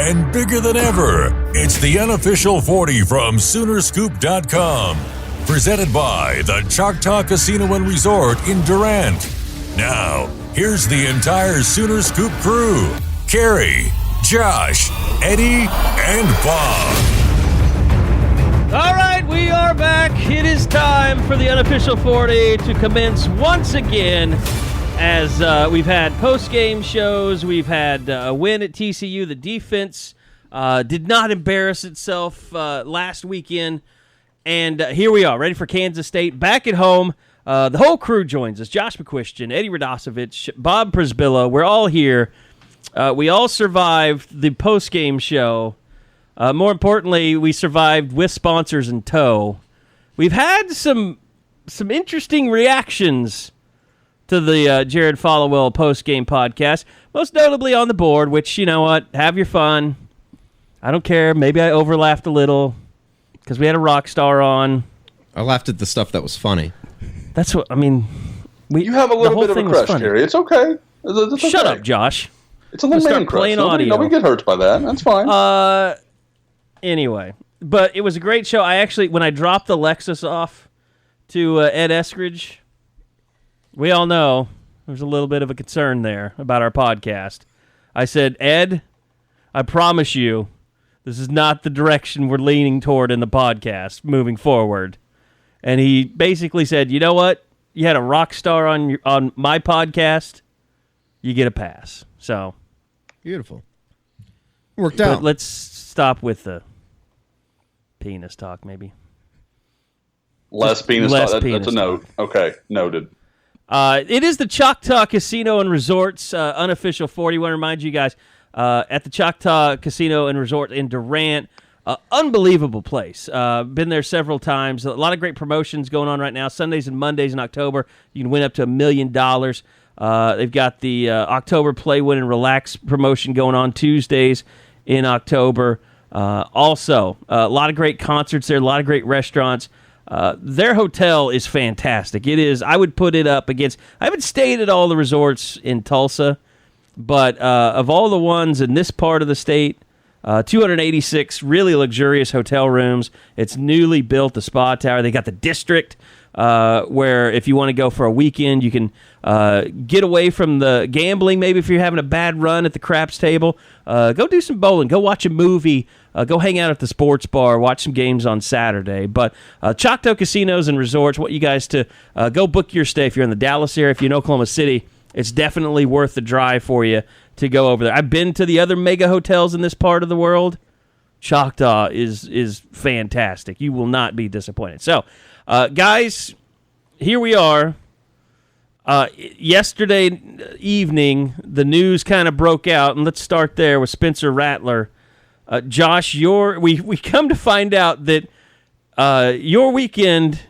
and bigger than ever. It's the Unofficial 40 from Soonerscoop.com. Presented by the Choctaw Casino and Resort in Durant. Now, here's the entire Sooner Scoop crew. Carrie, Josh, Eddie, and Bob. All right, we are back. It is time for the Unofficial 40 to commence once again. As we've had post-game shows, we've had a win at TCU. The defense did not embarrass itself last weekend. And here we are, ready for Kansas State, back at home. The whole crew joins us. Josh McCuistion, Eddie Radosevich, Bob Przybilla. We're all here. We all survived the post-game show. More importantly, we survived with sponsors in tow. We've had some interesting reactions to the Jared Followell post-game podcast, most notably on the board, which, you know what, have your fun. I don't care. Maybe I overlaughed a little because we had a rock star on. I laughed at the stuff that was funny. That's what, I mean. You have a little bit of a crush, Terry. It's okay. It's Shut okay. up, Josh. It's a little man crush. Nobody get hurt by that. That's fine. Anyway, but it was a great show. I actually, when I dropped the Lexus off to Ed Eskridge, we all know there's a little bit of a concern there about our podcast. I said, Ed, I promise you, this is not the direction we're leaning toward in the podcast moving forward. And he basically said, you know what? You had a rock star on my podcast. You get a pass. So beautiful. Worked out. But let's stop with the penis talk, maybe. Less penis talk. That's a note. Okay, noted. It is the Choctaw Casino and Resorts Unofficial 40. I want to remind you guys, at the Choctaw Casino and Resort in Durant, unbelievable place. Been there several times. A lot of great promotions going on right now. Sundays and Mondays in October, you can win up to $1 million. They've got the October Play, Win, and Relax promotion going on Tuesdays in October. Also, a lot of great concerts there, a lot of great restaurants. Their hotel is fantastic. It is, I would put it up against, I haven't stayed at all the resorts in Tulsa, but of all the ones in this part of the state, 286 really luxurious hotel rooms. It's newly built, the spa tower. They got the district where if you want to go for a weekend, you can get away from the gambling. Maybe if you're having a bad run at the craps table, go do some bowling, go watch a movie, go hang out at the sports bar, watch some games on Saturday. But Choctaw Casinos and Resorts, want you guys to go book your stay. If you're in the Dallas area, if you're in Oklahoma City, it's definitely worth the drive for you to go over there. I've been to the other mega hotels in this part of the world. Choctaw is fantastic. You will not be disappointed. So, guys, here we are. Yesterday evening, the news kind of broke out, and let's start there with Spencer Rattler. Josh, we come to find out that your weekend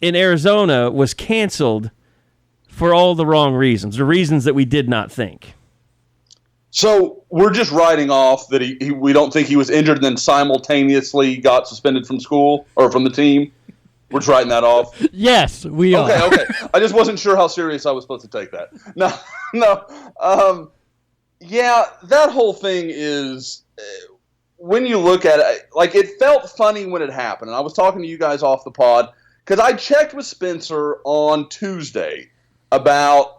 in Arizona was canceled for all the wrong reasons, the reasons that we did not think. So we're just writing off that we don't think he was injured and then simultaneously got suspended from school or from the team. We're just writing that off. Yes, we are. Okay. I just wasn't sure how serious I was supposed to take that. No. Yeah, that whole thing is, when you look at it, like, it felt funny when it happened. And I was talking to you guys off the pod because I checked with Spencer on Tuesday about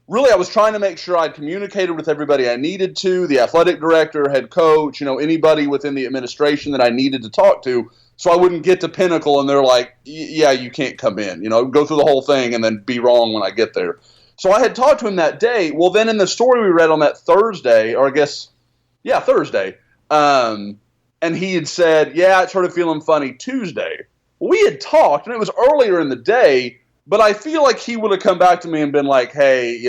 really, I was trying to make sure I'd communicated with everybody I needed to, the athletic director, head coach, anybody within the administration that I needed to talk to, so I wouldn't get to Pinnacle and they're like, yeah, you can't come in. Go through the whole thing and then be wrong when I get there. So I had talked to him that day. Well, then in the story we read on that Thursday, or I guess, yeah, Thursday, and he had said, yeah, I started feeling funny Tuesday. Well, we had talked, and it was earlier in the day, but I feel like he would have come back to me and been like, hey,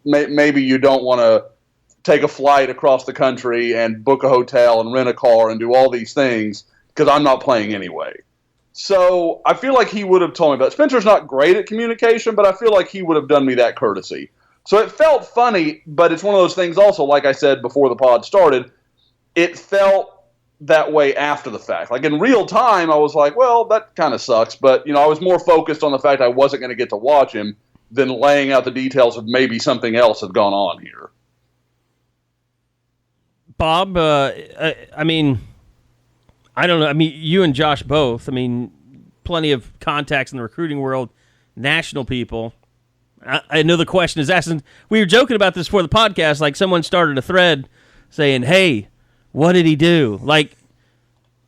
maybe you don't want to take a flight across the country and book a hotel and rent a car and do all these things because I'm not playing anyway. So I feel like he would have told me about it. Spencer's not great at communication, but I feel like he would have done me that courtesy. So it felt funny, but it's one of those things also, like I said before the pod started, it felt that way after the fact. Like in real time, I was like, well, that kind of sucks. But, I was more focused on the fact I wasn't going to get to watch him than laying out the details of maybe something else had gone on here. Bob, I mean, I don't know. I mean, you and Josh both. I mean, plenty of contacts in the recruiting world, national people. I know the question is asked. And we were joking about this before the podcast. Like, someone started a thread saying, "Hey, what did he do?" Like,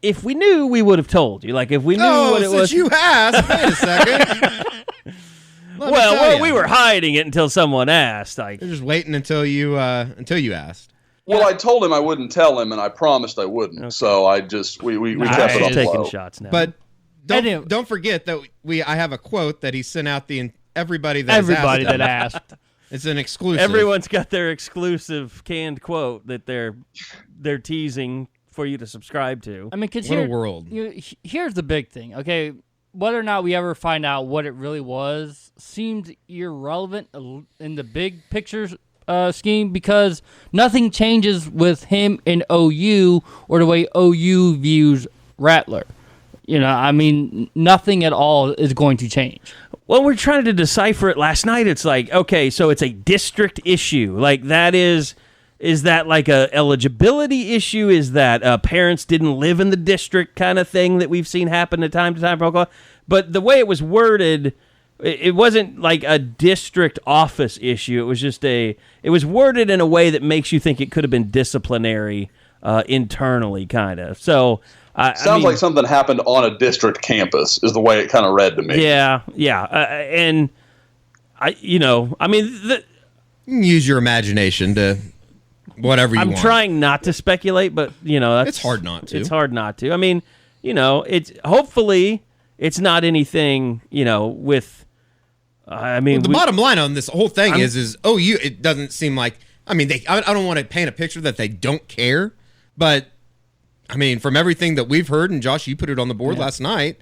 if we knew, we would have told you. Like, if we knew what it was. You asked. Wait a second. Well, we were hiding it until someone asked. Like, you're just waiting until you asked. Well, I told him I wouldn't tell him, and I promised I wouldn't. Okay. So I just we kept it on taking low. shots now. But don't forget that I have a quote that he sent out everybody that asked. It's an exclusive. Everyone's got their exclusive canned quote that they're teasing for you to subscribe to. I mean, what a world. Here's the big thing, okay? Whether or not we ever find out what it really was seems irrelevant in the big picture scheme, because nothing changes with him in OU or the way OU views Rattler. I mean, nothing at all is going to change. Well, we're trying to decipher it last night. It's like, okay, so it's a district issue. Like, that is that like a eligibility issue? Is that parents didn't live in the district kind of thing that we've seen happen from time to time? But the way it was worded, it wasn't like a district office issue. It was just it was worded in a way that makes you think it could have been disciplinary internally, kind of. So sounds like something happened on a district campus is the way it kind of read to me. Yeah. And I mean, use your imagination to whatever you want. I'm trying not to speculate, but it's hard not to. It's hard not to. I mean, it's hopefully it's not anything, with. I mean, the bottom line on this whole thing is OU. It doesn't seem like. I mean, I don't want to paint a picture that they don't care, but I mean, from everything that we've heard, and Josh, you put it on the board last night,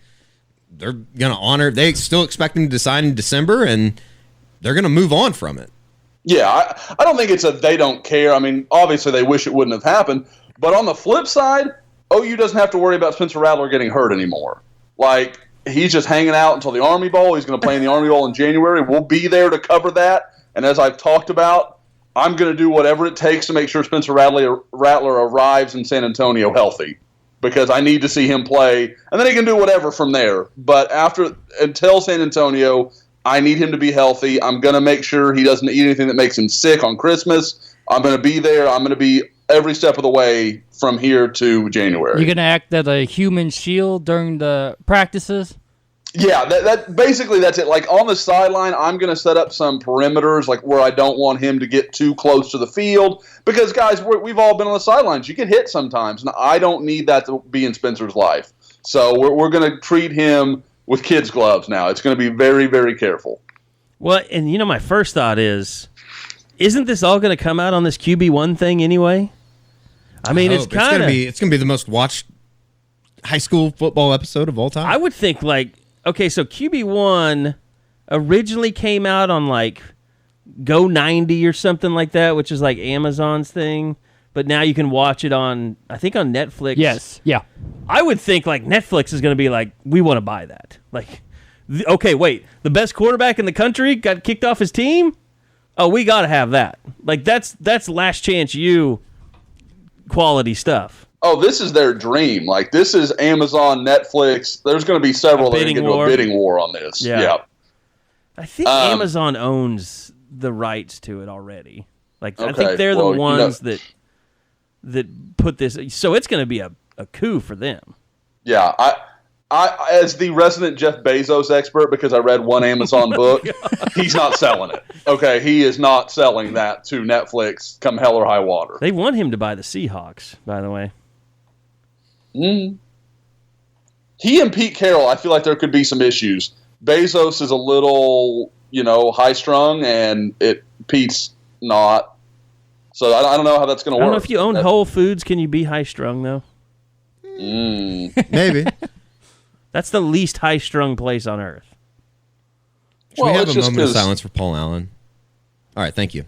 they're going to honor. They still expect him to sign in December, and they're going to move on from it. Yeah, I don't think it's they don't care. I mean, obviously they wish it wouldn't have happened, but on the flip side, OU doesn't have to worry about Spencer Rattler getting hurt anymore. Like, he's just hanging out until the Army Bowl. He's going to play in the Army Bowl in January. We'll be there to cover that. And as I've talked about, I'm going to do whatever it takes to make sure Spencer Rattler arrives in San Antonio healthy, because I need to see him play, and then he can do whatever from there. But until San Antonio, I need him to be healthy. I'm going to make sure he doesn't eat anything that makes him sick on Christmas. I'm going to be there. I'm going to be every step of the way from here to January. You're going to act as a human shield during the practices? Yeah, that basically that's it. Like, on the sideline, I'm going to set up some perimeters, like where I don't want him to get too close to the field, because guys, we've all been on the sidelines. You get hit sometimes, and I don't need that to be in Spencer's life. So we're going to treat him with kids' gloves now. It's going to be very, very careful. Well, and my first thought isn't this all going to come out on this QB1 thing anyway? I mean, it's going to be the most watched high school football episode of all time. I would think, like, okay, so QB1 originally came out on like Go 90 or something like that, which is like Amazon's thing. But now you can watch it on Netflix. Yes, yeah. I would think like Netflix is going to be like, we want to buy that. Like, okay, wait, the best quarterback in the country got kicked off his team? Oh, we got to have that. Like, that's Last Chance U quality stuff. Oh, this is their dream. Like, this is Amazon, Netflix. There's going to be several that are going to get into a bidding war on this. Yeah. I think Amazon owns the rights to it already. Like, okay. I think they're the ones that put this. So it's going to be a coup for them. Yeah. I, as the resident Jeff Bezos expert, because I read one Amazon book, he's not selling it. Okay, he is not selling that to Netflix come hell or high water. They want him to buy the Seahawks, by the way. He and Pete Carroll, I feel like there could be some issues. Bezos is a little, high-strung, and Pete's not. So I don't know how that's going to work. I don't know if you own Whole Foods, can you be high-strung, though? Maybe. That's the least high-strung place on earth. Should we have a moment of silence for Paul Allen? All right, thank you.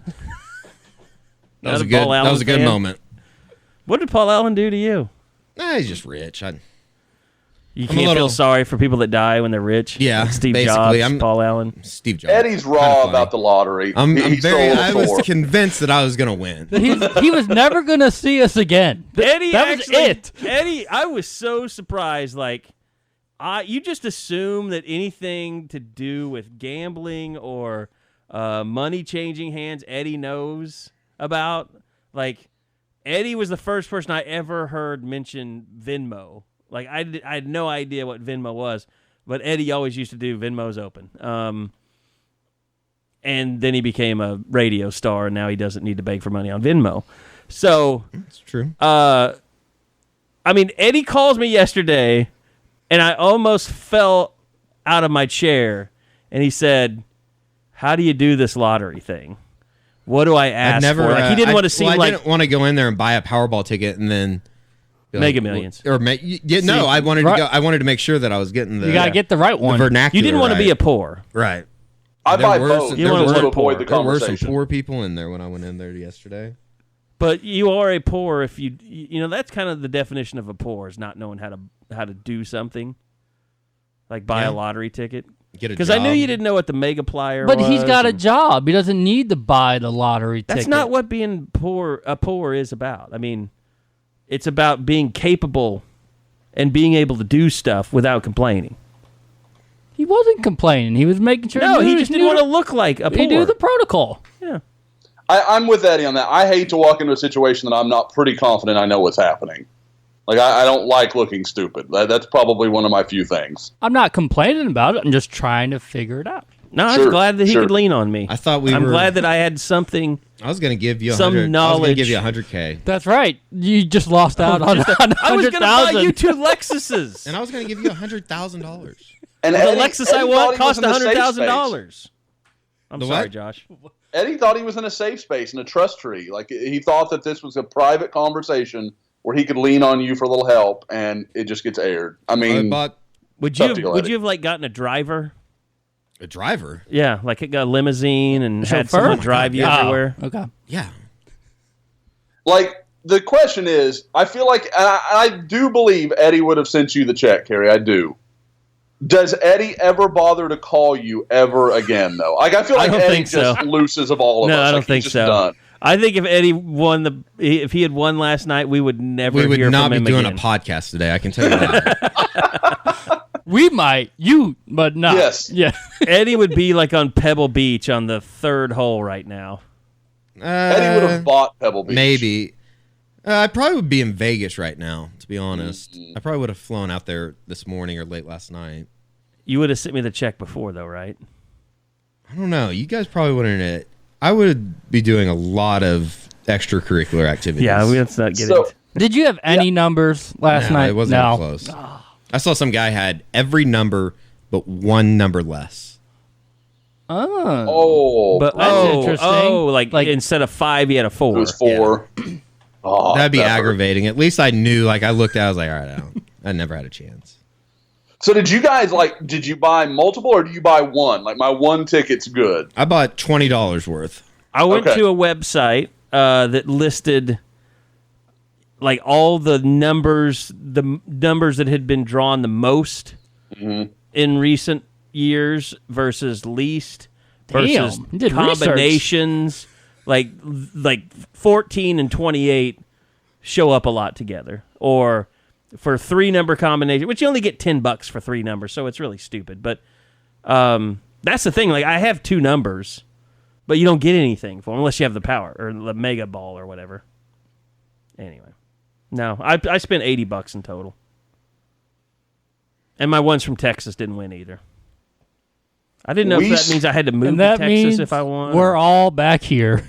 That was a good moment. What did Paul Allen do to you? He's just rich. You can't feel sorry for people that die when they're rich. Yeah, like Steve basically, Jobs, Paul Allen. Steve Jobs. Eddie's raw about the lottery. I was convinced that I was going to win. He was never going to see us again. Eddie, that was it. Eddie, I was so surprised. Like, you just assume that anything to do with gambling or money changing hands, Eddie knows about. Like, Eddie was the first person I ever heard mention Venmo. Like, I had no idea what Venmo was, but Eddie always used to do Venmo's open. And then he became a radio star, and now he doesn't need to beg for money on Venmo. So, that's true. I mean, Eddie calls me yesterday, and I almost fell out of my chair, and he said, "How do you do this lottery thing? What do I ask for?" Like, he didn't want to seem I didn't want to go in there and buy a Powerball ticket and then Mega Millions. I wanted to go. I wanted to make sure that I was getting the. You gotta get the right one. The vernacular. You didn't want to be a poor, right? I buy both. You want to avoid the There were conversation. some poor people in there when I went in there yesterday. but you are a poor if you know that's kind of the definition of a poor is not knowing how to do something, like buy a lottery ticket. Get a Because I knew job. you didn't know what the Mega Plier But was. he's got a job. He doesn't need to buy the lottery ticket. That's not what being poor is about. I mean, it's about being capable and being able to do stuff without complaining. He wasn't complaining. He was making sure. No, he just didn't want to look like a poor. He knew the protocol. Yeah. I'm with Eddie on that. I hate to walk into a situation that I'm not pretty confident I know what's happening. Like, I don't like looking stupid. That's probably one of my few things. I'm not complaining about it. I'm just trying to figure it out. No, I was glad that he could lean on me. I thought I'm glad that I had something. I was going to give you some knowledge. I was going to give you $100K. That's right. You just lost out on $100,000. I was going to buy you 2 Lexuses. And I was going to give you $100,000. And the Eddie, Lexus I want cost $100,000. I'm The sorry, what? Josh. Eddie thought he was in a safe space, in a trust tree. Like, he thought that this was a private conversation where he could lean on you for a little help, and it just gets aired. I mean, would you have like gotten a driver? A driver? Yeah, like it got a limousine and had Chauffeur? someone drive you everywhere. Okay. Yeah. Like, the question is, I feel like, and I do believe Eddie would have sent you the check, Carrie. I do. Does Eddie ever bother to call you ever again, though? Like, I feel like Eddie just looses of all of us. No, I don't like, think he's so. just done. I think if Eddie if he had won last night, we would never We would hear not from be him doing again. a podcast today, I can tell you that. We might. You, but not. Yes. Yeah. Eddie would be like on Pebble Beach on the 3rd hole right now. Eddie would have bought Pebble Beach. Maybe. I probably would be in Vegas right now, to be honest. I probably would have flown out there this morning or late last night. You would have sent me the check before, though, right? I don't know. You guys probably wouldn't. I would be doing a lot of extracurricular activities. Yeah, let's not get into it. Did you have any numbers last night? It wasn't even close. I saw some guy had every number but one number less. That's interesting. Like instead of 5, he had a 4. It was 4. Yeah. Oh, that'd be that hurt. aggravating. At least I knew. Like, I looked at it, I was like, all right, I never had a chance. So did you guys, did you buy multiple or do you buy one? Like, my one ticket's good. I bought $20 worth. I went to a website that listed like all the numbers that had been drawn the most in recent years versus least versus you did combinations. Like 14 and 28 show up a lot together, or for 3-number combination, which you only get $10 for 3 numbers, so it's really stupid. But that's the thing. Like, I have 2 numbers, but you don't get anything for them unless you have the power or the mega ball or whatever. Anyway, no, I spent $80 in total, and my ones from Texas didn't win either. I didn't know if that means I had to move to Texas if I won. We're all back here.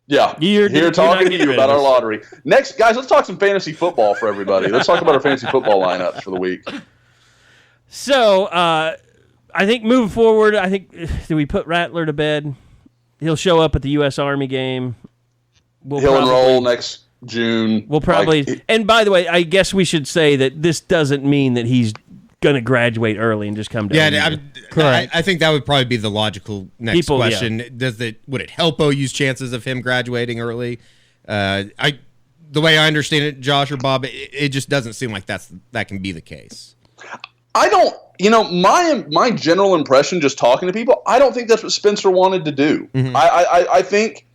Yeah, you're talking to you about our lottery. Next, guys, let's talk some fantasy football for everybody. Let's talk about our fantasy football lineups for the week. So, I think moving forward, do we put Rattler to bed? He'll show up at the U.S. Army game. He'll enroll next June. We'll probably. And by the way, I guess we should say that this doesn't mean that he's going to graduate early and just come down. Yeah, I think that would probably be the logical next question. Yeah. Would it help OU's chances of him graduating early? The the way I understand it, Josh or Bob, it just doesn't seem like that can be the case. I don't, my general impression just talking to people, I don't think that's what Spencer wanted to do. Mm-hmm. I think,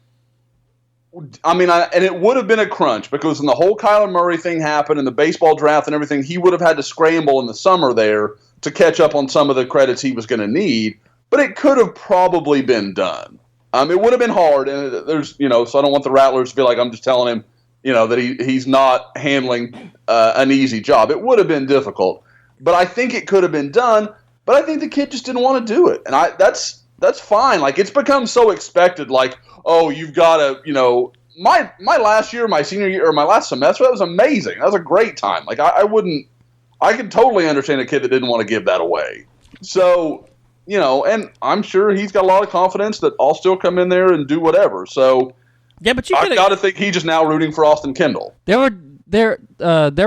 and it would have been a crunch because when the whole Kyler Murray thing happened and the baseball draft and everything, he would have had to scramble in the summer there to catch up on some of the credits he was going to need, but it could have probably been done. It would have been hard, and there's, so I don't want the Rattlers to feel like I'm just telling him, that he's not handling an easy job. It would have been difficult. But I think it could have been done, but I think the kid just didn't want to do it. And that's fine. Like, it's become so expected, like, oh, you've got to, my last year, my senior year, or my last semester, that was amazing. That was a great time. Like, I could totally understand a kid that didn't want to give that away. So, and I'm sure he's got a lot of confidence that I'll still come in there and do whatever. So, yeah, but I've got to think he's just now rooting for Austin Kendall. There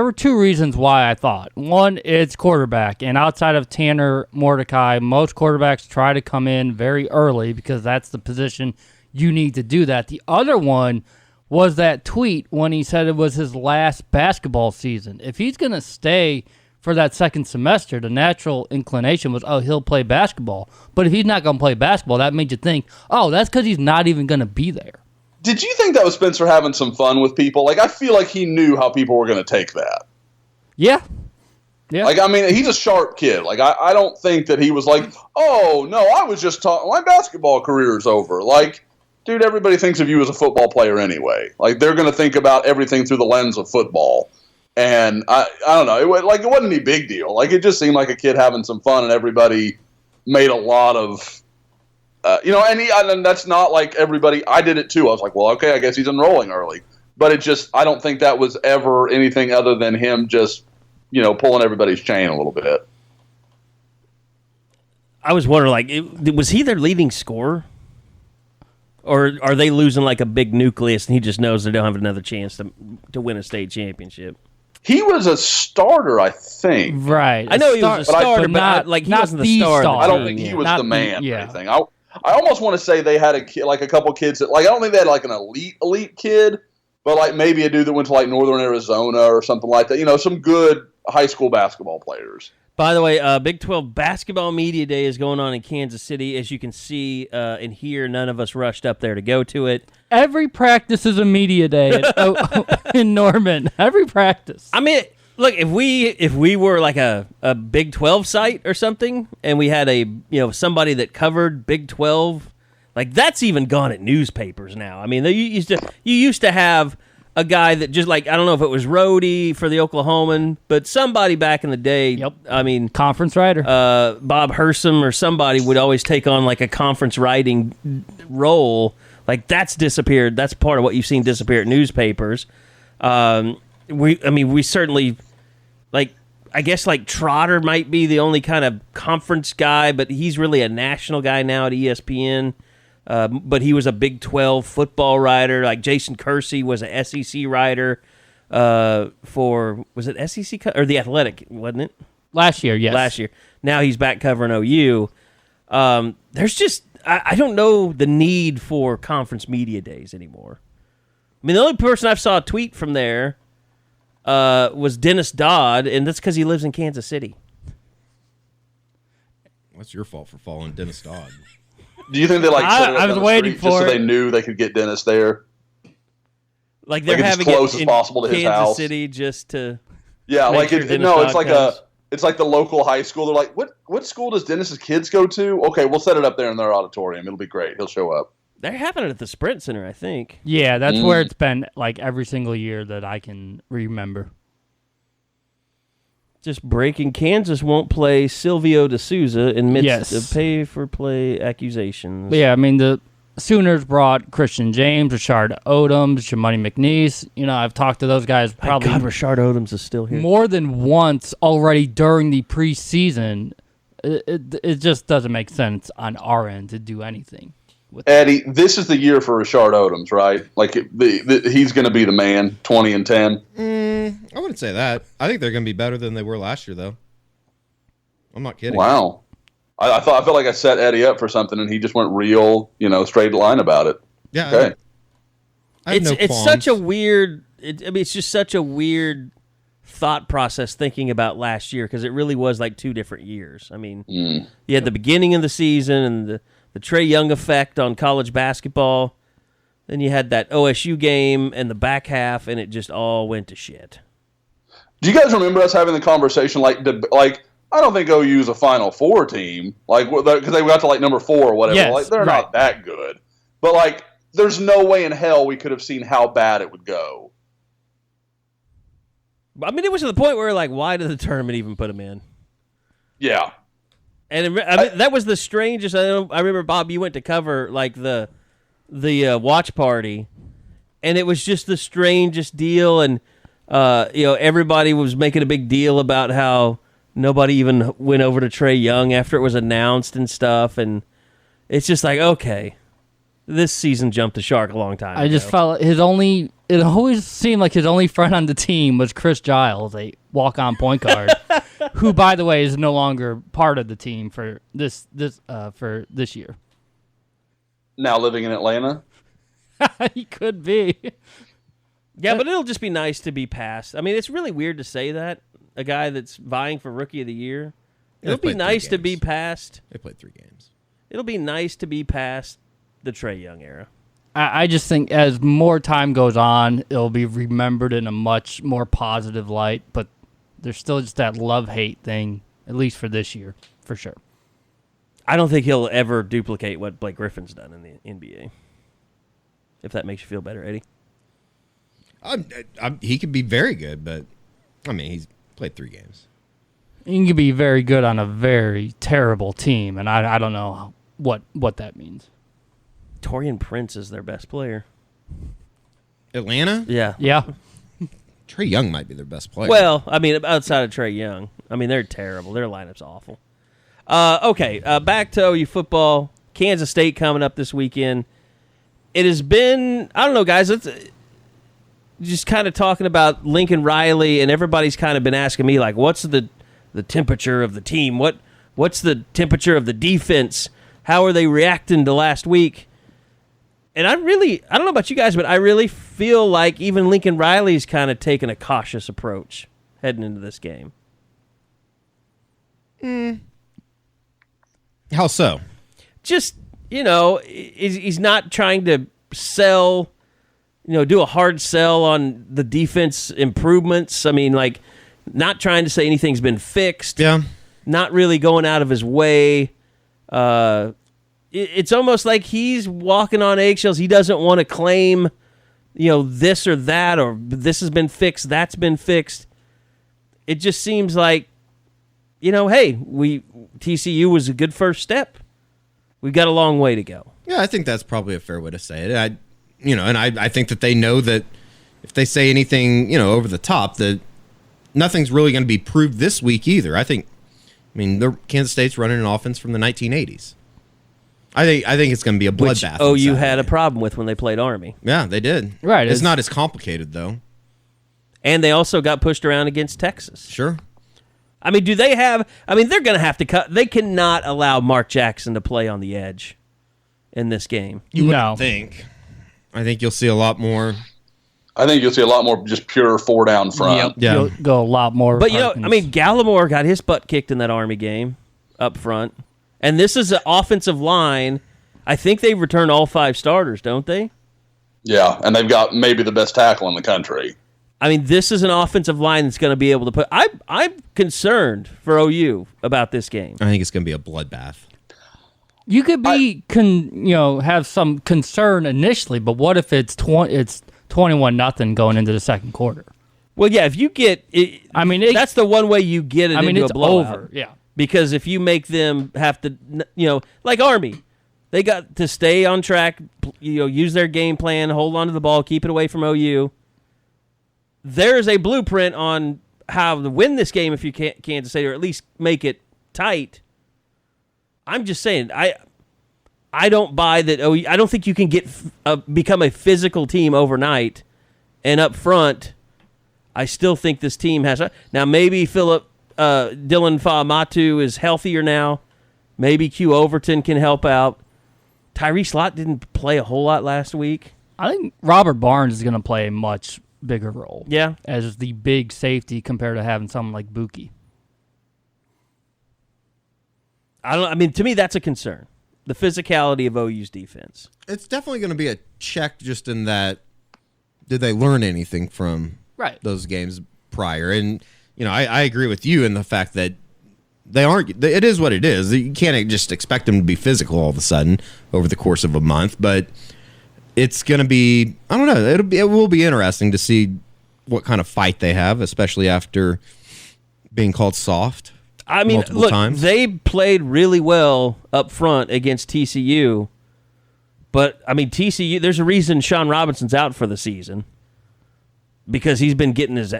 were two reasons why I thought. One, it's quarterback, and outside of Tanner Mordecai, most quarterbacks try to come in very early because that's the position you need to do that. The other one was that tweet when he said it was his last basketball season. If he's going to stay for that second semester, the natural inclination was, he'll play basketball. But if he's not going to play basketball, that made you think, that's because he's not even going to be there. Did you think that was Spencer having some fun with people? Like, I feel like he knew how people were going to take that. Yeah. Yeah. Like, he's a sharp kid. Like, I don't think that he was like, oh, no, I was just talking, my basketball career is over. Like, dude, everybody thinks of you as a football player anyway. Like, they're going to think about everything through the lens of football. And I don't know. It wasn't any big deal. Like, it just seemed like a kid having some fun, and everybody made a lot of... and that's not like everybody. I did it too. I was like, well, okay, I guess he's enrolling early. But I don't think that was ever anything other than him just, pulling everybody's chain a little bit. I was wondering, was he their leading scorer? Or are they losing like a big nucleus and he just knows they don't have another chance to win a state championship? He was a starter, I think. Right. I know he was a starter, but he wasn't the starter. I don't think he was the man or anything. I almost want to say they had a couple kids that, I don't think they had like an elite kid, but maybe a dude that went to Northern Arizona or something like that. Some good high school basketball players. By the way, Big 12 Basketball Media Day is going on in Kansas City. As you can see and hear, none of us rushed up there to go to it. Every practice is a media day in Norman. Every practice. Look, if we were like a Big 12 site or something, and we had somebody that covered Big 12, that's even gone at newspapers now. You used to have a guy that just I don't know if it was Rhodey for the Oklahoman, but somebody back in the day. Yep. Conference writer. Bob Hersom or somebody would always take on a conference writing role. That's disappeared. That's part of what you've seen disappear at newspapers. We certainly, I guess Trotter might be the only kind of conference guy, but he's really a national guy now at ESPN. But he was a Big 12 football writer. Jason Kersey was a SEC writer was it SEC or The Athletic, wasn't it? Last year, yes. Last year. Now he's back covering OU. There's just, I don't know the need for conference media days anymore. The only person I saw a tweet from there was Dennis Dodd, and that's because he lives in Kansas City. What's your fault for following Dennis Dodd? Do you think they set it up I was on the waiting street for just so it. they knew they could get Dennis there? They're as having close it as in possible to his Kansas house. City just to Yeah, make sure Dennis Dodd it's like the local high school. They're like, what school does Dennis's kids go to? Okay, we'll set it up there in their auditorium. It'll be great. He'll show up. They're having it at the Sprint Center, I think. Yeah, that's where it's been every single year that I can remember. Just breaking, Kansas won't play Silvio D'Souza in midst of pay-for-play accusations. But yeah, the Sooners brought Christian James, Rashard Odoms, Shimoni McNeice. I've talked to those guys probably God, Rashard Odoms is still here. more than once already during the preseason. It just doesn't make sense on our end to do anything. Eddie, this is the year for Rashard Odoms, right? He's going to be the man, 20-10. I wouldn't say that. I think they're going to be better than they were last year, though. I'm not kidding. Wow. I felt like I set Eddie up for something, and he just went real, straight line about it. Yeah. Okay. I have no It's qualms. such a weird. it's just such a weird thought process thinking about last year because it really was like 2 different years. I mean, you had the beginning of the season and the Trae Young effect on college basketball. Then you had that OSU game and the back half, and it just all went to shit. Do you guys remember us having the conversation like I don't think OU is a Final Four team, like because they got to like number 4 or whatever. Yes, like they're right. not that good, but like there's no way in hell we could have seen how bad it would go. I mean, it was to the point where like, why did the tournament even put them in? Yeah, and that was the strangest. I remember, Bob, you went to cover like the watch party, and it was just the strangest deal. And everybody was making a big deal about how nobody even went over to Trae Young after it was announced and stuff. And it's just like, okay, this season jumped the shark a long time ago. I just felt it always seemed like his only friend on the team was Chris Giles, a walk-on point guard, who, by the way, is no longer part of the team for this year. now living in Atlanta. He could be. Yeah, but it'll just be nice to be past. I mean, it's really weird to say that, a guy that's vying for Rookie of the Year. It'll be nice to be past. They played 3 games. It'll be nice to be past the Trae Young era. I just think as more time goes on, it'll be remembered in a much more positive light, but there's still just that love-hate thing, at least for this year, for sure. I don't think he'll ever duplicate what Blake Griffin's done in the NBA. If that makes you feel better, Eddie. He could be very good, but, I mean, he's played 3 games. He can be very good on a very terrible team, and I don't know what that means. Taurean Prince is their best player. Atlanta? Yeah. Yeah. Trae Young might be their best player. Well, I mean, outside of Trae Young, I mean, they're terrible. Their lineup's awful. Okay, back to OU football. Kansas State coming up this weekend. It has been, I don't know, guys, let's just kind of talking about Lincoln Riley, and everybody's kind of been asking me, like, what's the temperature of the team? What's the temperature of the defense? How are they reacting to last week? And I don't know about you guys, but I really feel like even Lincoln Riley's kind of taking a cautious approach heading into this game. How so? Just, he's not trying to sell, do a hard sell on the defense improvements. I mean, like, not trying to say anything's been fixed. Yeah. Not really going out of his way. It's almost like he's walking on eggshells. He doesn't want to claim, this or that, or this has been fixed, that's been fixed. It just seems like, hey, TCU was a good first step. We've got a long way to go. Yeah, I think that's probably a fair way to say it. I think that they know that if they say anything, over the top, that nothing's really going to be proved this week either. Kansas State's running an offense from the 1980s. I think it's going to be a bloodbath. Which OU had a problem with when they played Army. Yeah, they did. Right. It's not as complicated, though. And they also got pushed around against Texas. Sure. I mean, they're going to have to cut. They cannot allow Mark Jackson to play on the edge in this game. You wouldn't think. I think you'll see a lot more. I think you'll see a lot more just pure 4 down front. Yep. Yeah. You'll go a lot more. But, Gallimore got his butt kicked in that Army game up front. And this is an offensive line. I think they return all 5 starters, don't they? Yeah, and they've got maybe the best tackle in the country. I mean, this is an offensive line that's going to be able to put. I'm concerned for OU about this game. I think it's going to be a bloodbath. You could be, have some concern initially, but what if it's 21-0 going into the second quarter? Well, yeah, if you get, that's the one way you get it into it's a blowout. over. Yeah, because if you make them have to, like Army, they got to stay on track, use their game plan, hold on to the ball, keep it away from OU. There's a blueprint on how to win this game if you can't Kansas State, or at least make it tight. I'm just saying, I don't buy that. I don't think you can become a physical team overnight. And up front, I still think this team has. Now maybe Dylan Fa'amatu is healthier now. Maybe Q Overton can help out. Tyrese Lott didn't play a whole lot last week. I think Robert Barnes is going to play much bigger role. Yeah. As the big safety compared to having someone like Buki. To me, that's a concern. The physicality of OU's defense. It's definitely going to be a check just in that, did they learn anything from those games prior? And, I agree with you in the fact that they aren't. It is what it is. You can't just expect them to be physical all of a sudden over the course of a month. But it's going to be, I don't know, it will be interesting to see what kind of fight they have, especially after being called soft. Multiple times. They played really well up front against TCU, but TCU. There's a reason Sean Robinson's out for the season because he's been getting his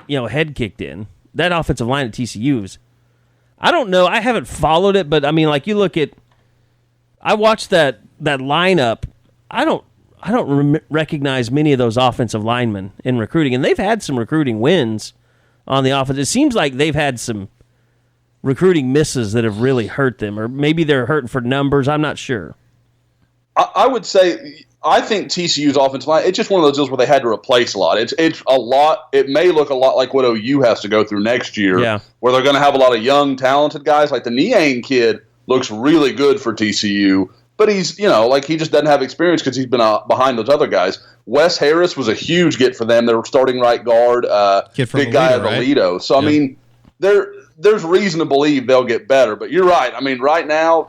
head kicked in. That offensive line at TCU is. I don't know. I haven't followed it, but you look at. I watched that lineup. I don't recognize many of those offensive linemen in recruiting, and they've had some recruiting wins on the offense. It seems like they've had some recruiting misses that have really hurt them, or maybe they're hurting for numbers. I'm not sure. I would say I think TCU's offensive line, it's just one of those deals where they had to replace a lot. It's a lot. It may look a lot like what OU has to go through next year, where they're going to have a lot of young, talented guys. Like the Niang kid looks really good for TCU, but he's, he just doesn't have experience because he's been behind those other guys. Wes Harris was a huge get for them. They were starting right guard, kid from big guy at Aledo. So, there's reason to believe they'll get better. But you're right. Right now,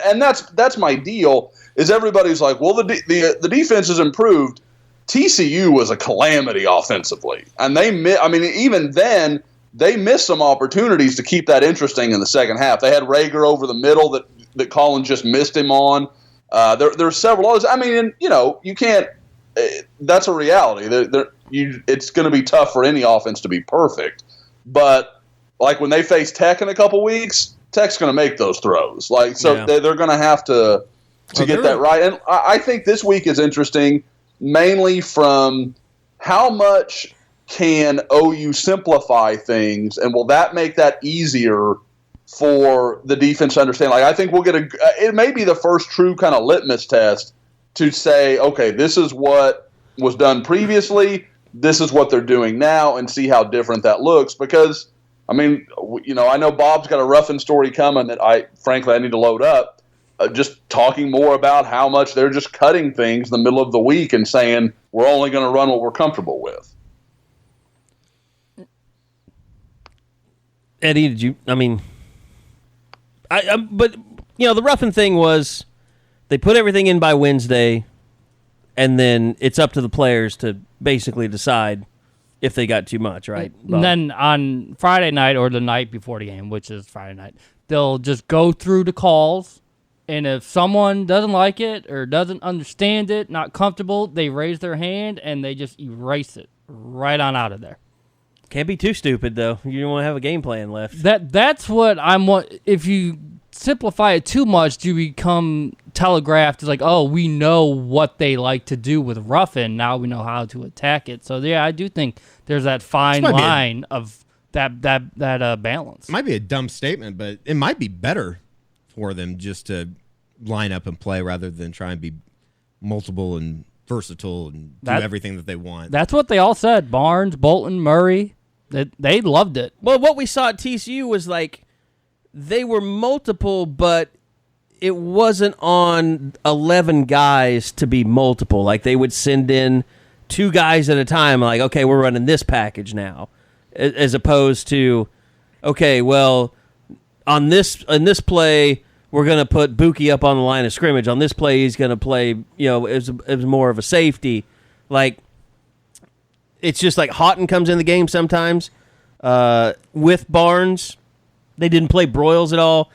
and that's my deal, is everybody's like, well, the defense has improved. TCU was a calamity offensively. And even then, they missed some opportunities to keep that interesting in the second half. They had Rager over the middle that Collins just missed him on. There's several others. You can't – that's a reality. It's going to be tough for any offense to be perfect. But – like when they face Tech in a couple weeks, Tech's going to make those throws. They're going to have to get that right. And I think this week is interesting, mainly from how much can OU simplify things, and will that make that easier for the defense to understand? I think we'll get it may be the first true kind of litmus test to say, okay, this is what was done previously, this is what they're doing now, and see how different that looks. Because I know Bob's got a Ruffin story coming that I need to load up, just talking more about how much they're just cutting things in the middle of the week and saying we're only going to run what we're comfortable with. Eddie, did you? But the Ruffin thing was they put everything in by Wednesday, and then it's up to the players to basically decide if they got too much, right? And then on Friday night or the night before the game, which is Friday night, they'll just go through the calls, and if someone doesn't like it or doesn't understand it, not comfortable, they raise their hand and they just erase it right on out of there. Can't be too stupid, though. You don't want to have a game plan left. That's what if you simplify it too much, you become telegraphed. It's like, oh, we know what they like to do with Ruffin. Now we know how to attack it. So yeah, I do think there's that fine line of that balance. It might be a dumb statement, but it might be better for them just to line up and play rather than try and be multiple and versatile and do everything that they want. That's what they all said. Barnes, Bolton, Murray, they loved it. Well, what we saw at TCU was they were multiple, but it wasn't on 11 guys to be multiple. They would send in 2 guys at a time, okay, we're running this package now, as opposed to, okay, well, in this play, we're going to put Buki up on the line of scrimmage. On this play, he's going to play, as more of a safety. It's just Houghton comes in the game sometimes with Barnes. They didn't play Broyles at all.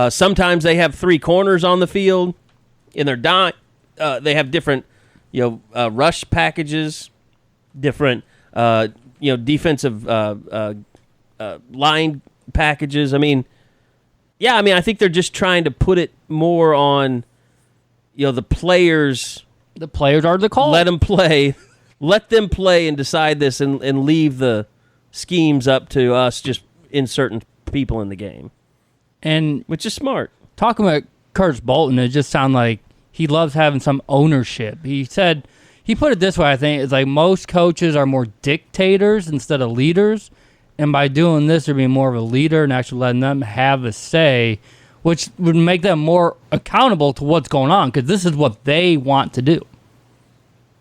Sometimes they have 3 corners on the field in their dime. They have different, rush packages, different, defensive line packages. I think they're just trying to put it more on, the players. The players are the call. Let them play. Let them play and decide this and leave the schemes up to us, just inserting people in the game. And which is smart. Talking about Curtis Bolton, it just sounds like he loves having some ownership. He said he put it this way, I think. It's like most coaches are more dictators instead of leaders. And by doing this, they're being more of a leader and actually letting them have a say, which would make them more accountable to what's going on because this is what they want to do.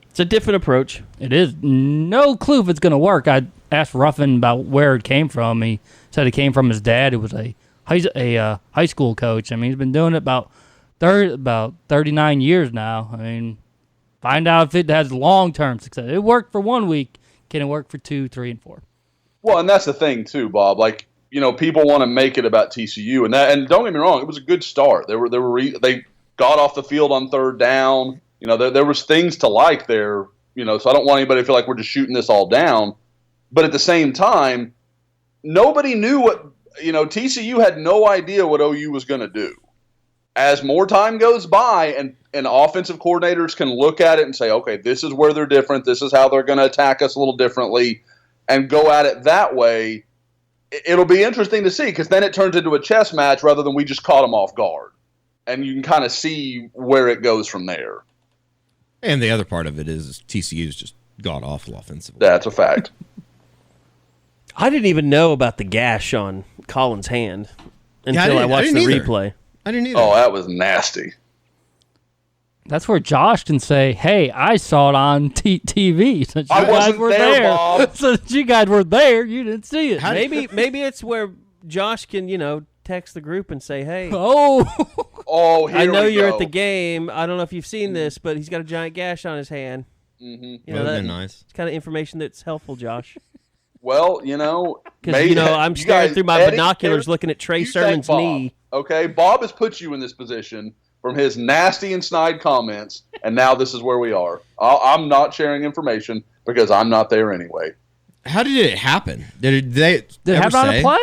It's a different approach. It is. No clue if it's going to work. I asked Ruffin about where it came from. He said it came from his dad, who was a high school coach. I mean, he's been doing it about 39 years now. I mean, find out if it has long-term success. It worked for 1 week. Can it work for 2, 3, and 4? Well, and that's the thing too, Bob. Like, people want to make it about TCU, and don't get me wrong, it was a good start. They got off the field on third down. There was things to like there. So I don't want anybody to feel like we're just shooting this all down. But at the same time, nobody knew what TCU had no idea what OU was going to do. As more time goes by, and offensive coordinators can look at it and say, okay, this is where they're different. This is how they're going to attack us a little differently, and go at it that way. It'll be interesting to see because then it turns into a chess match rather than we just caught them off guard. And you can kind of see where it goes from there. And the other part of it is TCU's just god-awful offensively. That's a fact. I didn't even know about the gash on Collins' hand until I watched the replay. I didn't either. Oh, that was nasty. That's where Josh can say, hey, I saw it on TV. Since you I guys wasn't were there, Bob. Since you guys were there, you didn't see it. Maybe it's where Josh can, text the group and say, hey. Oh, I know you're at the game. I don't know if you've seen this, but he's got a giant gash on his hand. Mm-hmm. That would have been nice. It's kind of information that's helpful, Josh. Well, because I'm staring through my binoculars looking at Trey Sermon's knee. Okay, Bob has put you in this position from his nasty and snide comments, and now this is where we are. I'm not sharing information because I'm not there anyway. How did it happen? Did they have on a play?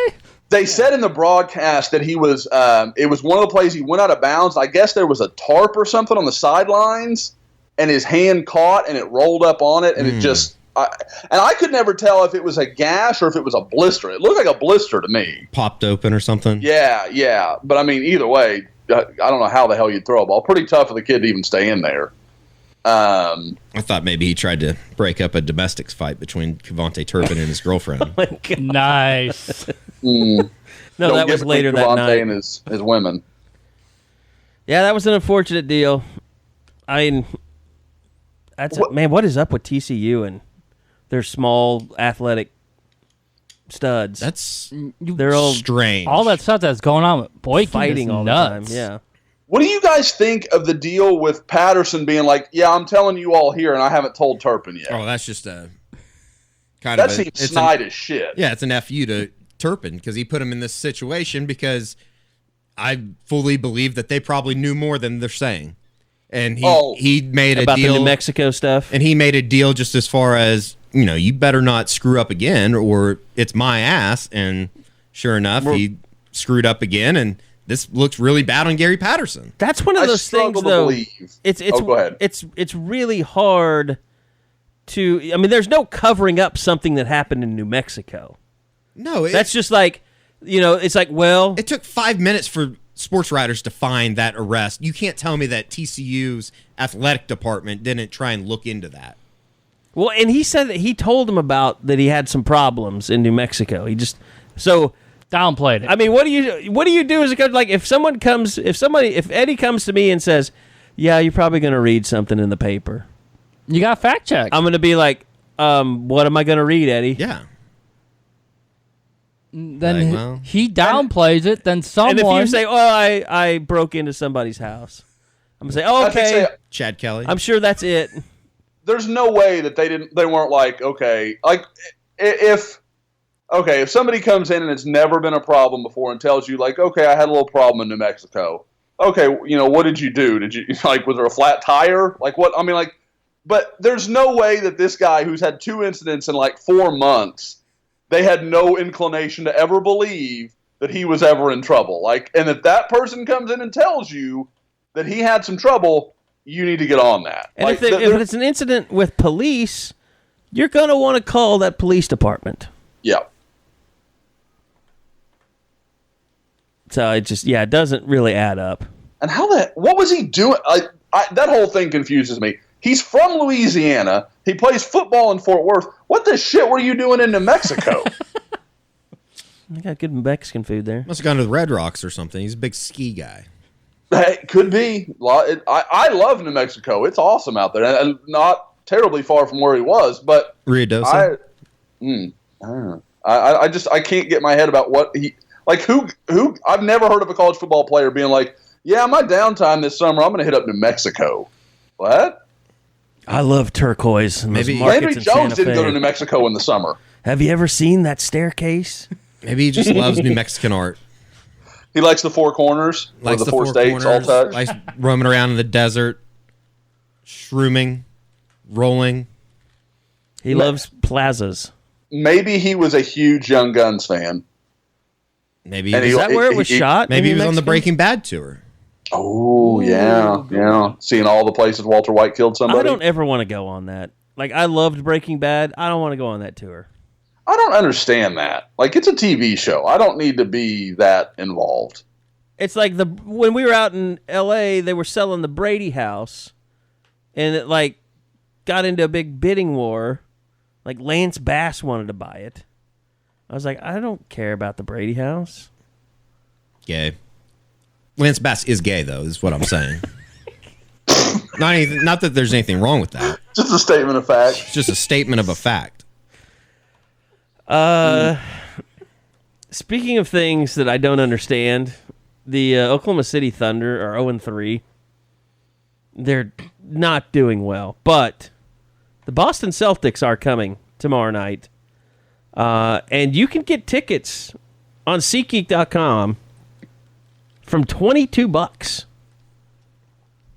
They said in the broadcast that he was. It was one of the plays he went out of bounds. I guess there was a tarp or something on the sidelines, and his hand caught and it rolled up on it, and it just. And I could never tell if it was a gash or if it was a blister. It looked like a blister to me. Popped open or something? Yeah. But, I mean, either way, I don't know how the hell you'd throw a ball. Pretty tough for the kid to even stay in there. I thought maybe he tried to break up a domestics fight between KaVontae Turpin and his girlfriend. Nice. No, that was later that night. And his women. Yeah, that was an unfortunate deal. I mean, man, what is up with TCU and their small athletic studs? They're all strange. All that stuff that's going on with Boykin fighting is all nuts. the time. Yeah. What do you guys think of the deal with Patterson being like, yeah, I'm telling you all here, and I haven't told Turpin yet? Oh, that's just a kind of that seems snide as shit. Yeah, it's an FU to Turpin because he put him in this situation because I fully believe that they probably knew more than they're saying. And he made a deal about the New Mexico stuff. And he made a deal just as far as, you better not screw up again or it's my ass. And sure enough, he screwed up again. And this looks really bad on Gary Patterson. That's one of those things, though. Go ahead. It's really hard to. I mean, there's no covering up something that happened in New Mexico. No, that's just like, it's like, well, it took 5 minutes for sports writers to find that arrest. You can't tell me that TCU's athletic department didn't try and look into that. Well, and he said that he told him about that he had some problems in New Mexico. He just downplayed it. I mean, what do you do as a coach? Like if Eddie comes to me and says, "Yeah, you're probably going to read something in the paper," you got fact check. I'm going to be like, "What am I going to read, Eddie?" Yeah. Then he downplays it. Then someone. And if you say, "Oh, I broke into somebody's house," I'm gonna say, "Oh, okay, Chad Kelly." I'm sure that's it. There's no way that they weren't like, okay, like if somebody comes in and it's never been a problem before and tells you like, okay, I had a little problem in New Mexico. Okay, what did you do? Did you was there a flat tire? Like what? I mean, like, but there's no way that this guy who's had 2 incidents in like 4 months. They had no inclination to ever believe that he was ever in trouble. Like, and if that person comes in and tells you that he had some trouble, you need to get on that. And like, if it's an incident with police, you're going to want to call that police department. Yeah. So it doesn't really add up. And what was he doing? That whole thing confuses me. He's from Louisiana. He plays football in Fort Worth. What the shit were you doing in New Mexico? I got good Mexican food there. Must have gone to the Red Rocks or something. He's a big ski guy. It could be. I love New Mexico. It's awesome out there, and not terribly far from where he was. But Ruidoso? I don't know. I can't get my head about what he like. Who? I've never heard of a college football player being like, "Yeah, my downtime this summer, I'm going to hit up New Mexico." What? I love turquoise. And Maybe Landry Jones didn't go to New Mexico in the summer. Have you ever seen that staircase? Maybe he just loves New Mexican art. He likes the four corners, Likes or the four states, corners, all touch. likes roaming around in the desert, shrooming, rolling. He loves plazas. Maybe he was a huge Young Guns fan. Maybe And he Is was, that where it was shot? maybe in he was New on the Mexico? Breaking Bad tour. Oh, yeah. Seeing all the places Walter White killed somebody. I don't ever want to go on that. Like, I loved Breaking Bad. I don't want to go on that tour. I don't understand that. Like, it's a TV show. I don't need to be that involved. It's like when we were out in L.A., they were selling the Brady house, and it, like, got into a big bidding war. Like, Lance Bass wanted to buy it. I was like, I don't care about the Brady house. Gay. Lance Bass is gay, though, is what I'm saying. Not that there's anything wrong with that. Just a statement of fact. It's just a statement of a fact. Speaking of things that I don't understand, the Oklahoma City Thunder are 0-3. They're not doing well, but the Boston Celtics are coming tomorrow night, and you can get tickets on SeatGeek.com from $22.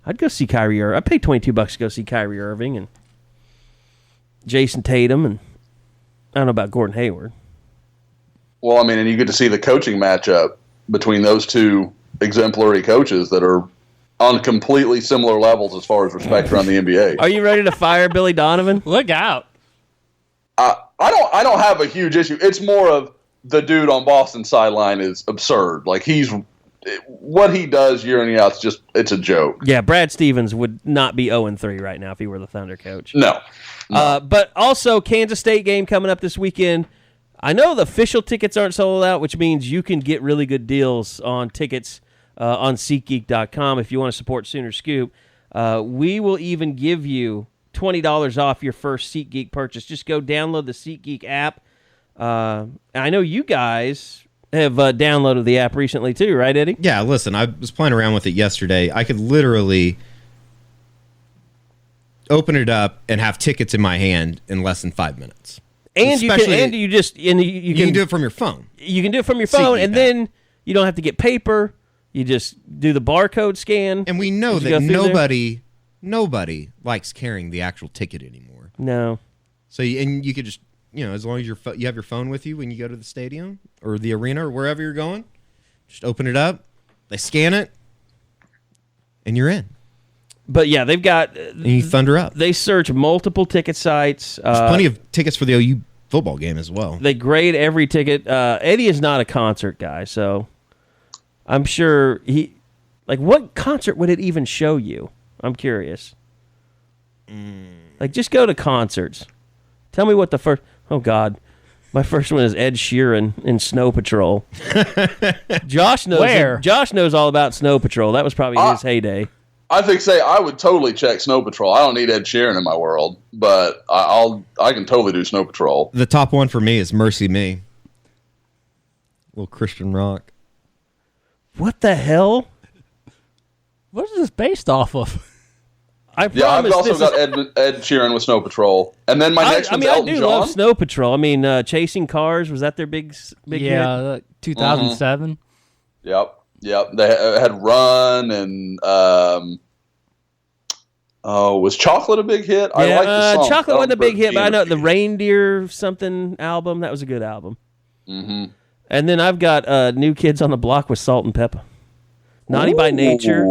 I'd go see Kyrie Irving. I'd pay $22 to go see Kyrie Irving and Jason Tatum, and I don't know about Gordon Hayward. Well, I mean, and you get to see the coaching matchup between those two exemplary coaches that are on completely similar levels as far as respect around the NBA. Are you ready to fire Billy Donovan? Look out. I don't have a huge issue. It's more of the dude on Boston's sideline is absurd. Like, what he does year in and year out, it's a joke. Yeah, Brad Stevens would not be 0-3 right now if he were the Thunder coach. No. But also, Kansas State game coming up this weekend. I know the official tickets aren't sold out, which means you can get really good deals on tickets on SeatGeek.com if you want to support Sooner Scoop. We will even give you $20 off your first SeatGeek purchase. Just go download the SeatGeek app. I know you guys have downloaded the app recently too, right, Eddie? Yeah, listen, I was playing around with it yesterday. I could literally open it up and have tickets in my hand in less than 5 minutes. And you can do it from your phone. You can do it from your phone, SeatGeek and app. then you don't have to get paper. You just do the barcode scan. And we know Did you that go through nobody likes carrying the actual ticket anymore. No. So you could just, as long as you have your phone with you when you go to the stadium or the arena or wherever you're going, just open it up, they scan it, and you're in. But yeah, they've got. And you thunder up. They search multiple ticket sites. There's plenty of tickets for the OU football game as well. They grade every ticket. Eddie is not a concert guy, so I'm sure what concert would it even show you? I'm curious. Like, just go to concerts. Tell me what the first. Oh God, my first one is Ed Sheeran in Snow Patrol. Josh knows. Where? Josh knows all about Snow Patrol. That was probably his heyday. I I would totally check Snow Patrol. I don't need Ed Sheeran in my world, but I can totally do Snow Patrol. The top one for me is Mercy Me. Little Christian rock. What the hell? What is this based off of? I Yeah, I've promise also this got is- Ed Sheeran with Snow Patrol, and then my next one's I Elton do John. love Snow Patrol. I mean, Chasing Cars, was that their big hit? Yeah, 2007. Yep. They had Run and was Chocolate a big hit? I like the song. Chocolate wasn't a big hit, but I know the Rain. Reindeer something album, that was a good album. Mm-hmm. And then I've got New Kids on the Block with Salt and Pepper. Naughty by Nature.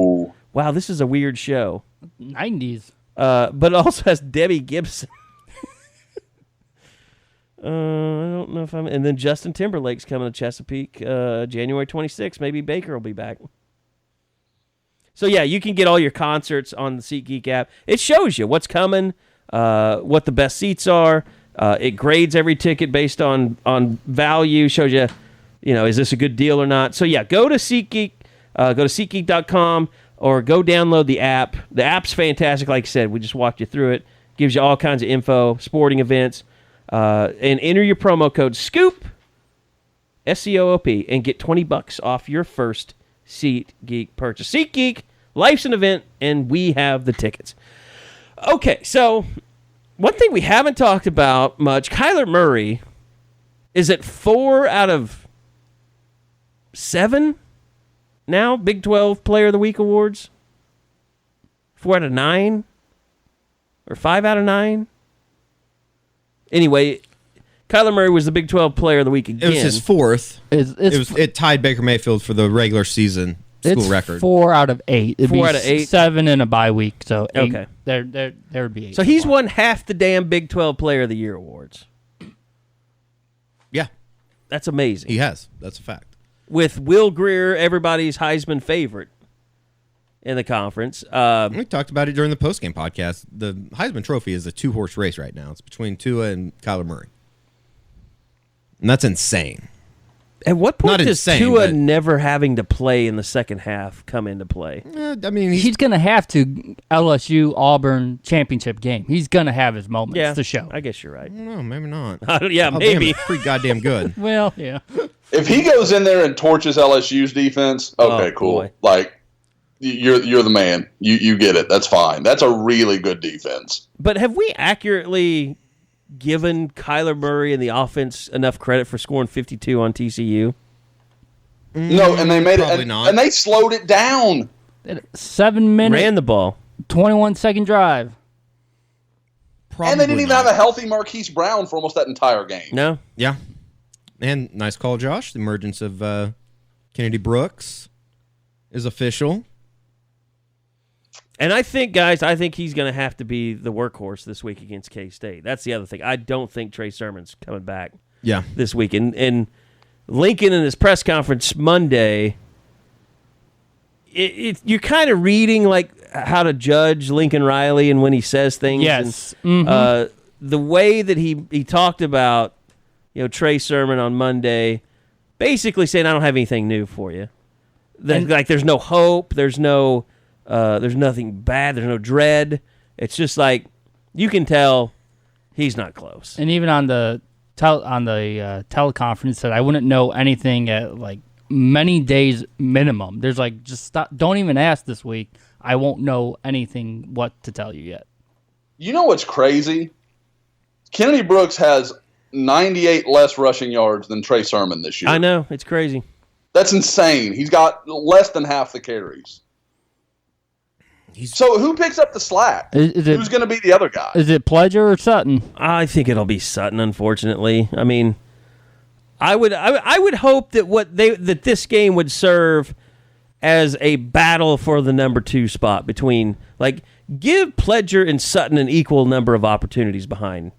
Wow, this is a weird show. 90s. But it also has Debbie Gibson. I don't know if I'm... And then Justin Timberlake's coming to Chesapeake January 26th. Maybe Baker will be back. So, yeah, you can get all your concerts on the SeatGeek app. It shows you what's coming, what the best seats are. It grades every ticket based on value, shows you, is this a good deal or not. So, yeah, go to SeatGeek, go to SeatGeek.com or go download the app. The app's fantastic. Like I said, we just walked you through it. Gives you all kinds of info, sporting events, and enter your promo code SCOOP, SCOOP, and get $20 off your first SeatGeek purchase. SeatGeek, life's an event, and we have the tickets. Okay, so one thing we haven't talked about much, Kyler Murray is at 4 out of 7 now, Big 12 Player of the Week awards. 4 out of 9? Or 5 out of 9? Anyway, Kyler Murray was the Big 12 Player of the Week again. It was his 4th. It tied Baker Mayfield for the regular season school record. 4 out of 8. It'd 4 be out of 8? 7 in a bye week, so 8. Okay. There would be 8. So he's won half the damn Big 12 Player of the Year awards. Yeah. That's amazing. He has. That's a fact. With Will Grier, everybody's Heisman favorite in the conference. We talked about it during the postgame podcast. The Heisman Trophy is a 2-horse race right now. It's between Tua and Kyler Murray. And that's insane. At what point Not does insane, Tua but- never having to play in the second half come into play? I mean, He's going to have to LSU Auburn championship game. He's going to have his moments to show. I guess you're right. no, maybe not. Yeah, Oh, damn, maybe. it's pretty goddamn good. Well, yeah. If he goes in there and torches LSU's defense, okay, Oh, cool. boy. Like you're the man. You get it. That's fine. That's a really good defense. But have we accurately given Kyler Murray and the offense enough credit for scoring 52 on TCU? No, and they made it, Probably and, not. and they slowed it down. 7 minute, Ran the ball. 21-second drive. Probably And they didn't even not. have a healthy Marquise Brown for almost that entire game. No? Yeah. And nice call, Josh. The emergence of Kennedy Brooks is official. And I think, guys, he's going to have to be the workhorse this week against K-State. That's the other thing. I don't think Trey Sermon's coming back Yeah. this week. And Lincoln in his press conference Monday, you're kind of reading like how to judge Lincoln Riley and when he says things. Yes. And, the way that he talked about Trey Sermon on Monday, basically saying, I don't have anything new for you. Like there's no hope. There's nothing bad. There's no dread. It's just like you can tell he's not close. And even on the teleconference said I wouldn't know anything at like many days minimum. There's like just stop, don't even ask this week. I won't know anything what to tell you yet. You know what's crazy? Kennedy Brooks has 98 less rushing yards than Trey Sermon this year. I know. It's crazy. That's insane. He's got less than half the carries. So who picks up the slack? Who's going to be the other guy? Is it Pledger or Sutton? I think it'll be Sutton, unfortunately. I mean, I would hope that this game would serve as a battle for the number 2 spot between, like, give Pledger and Sutton an equal number of opportunities behind.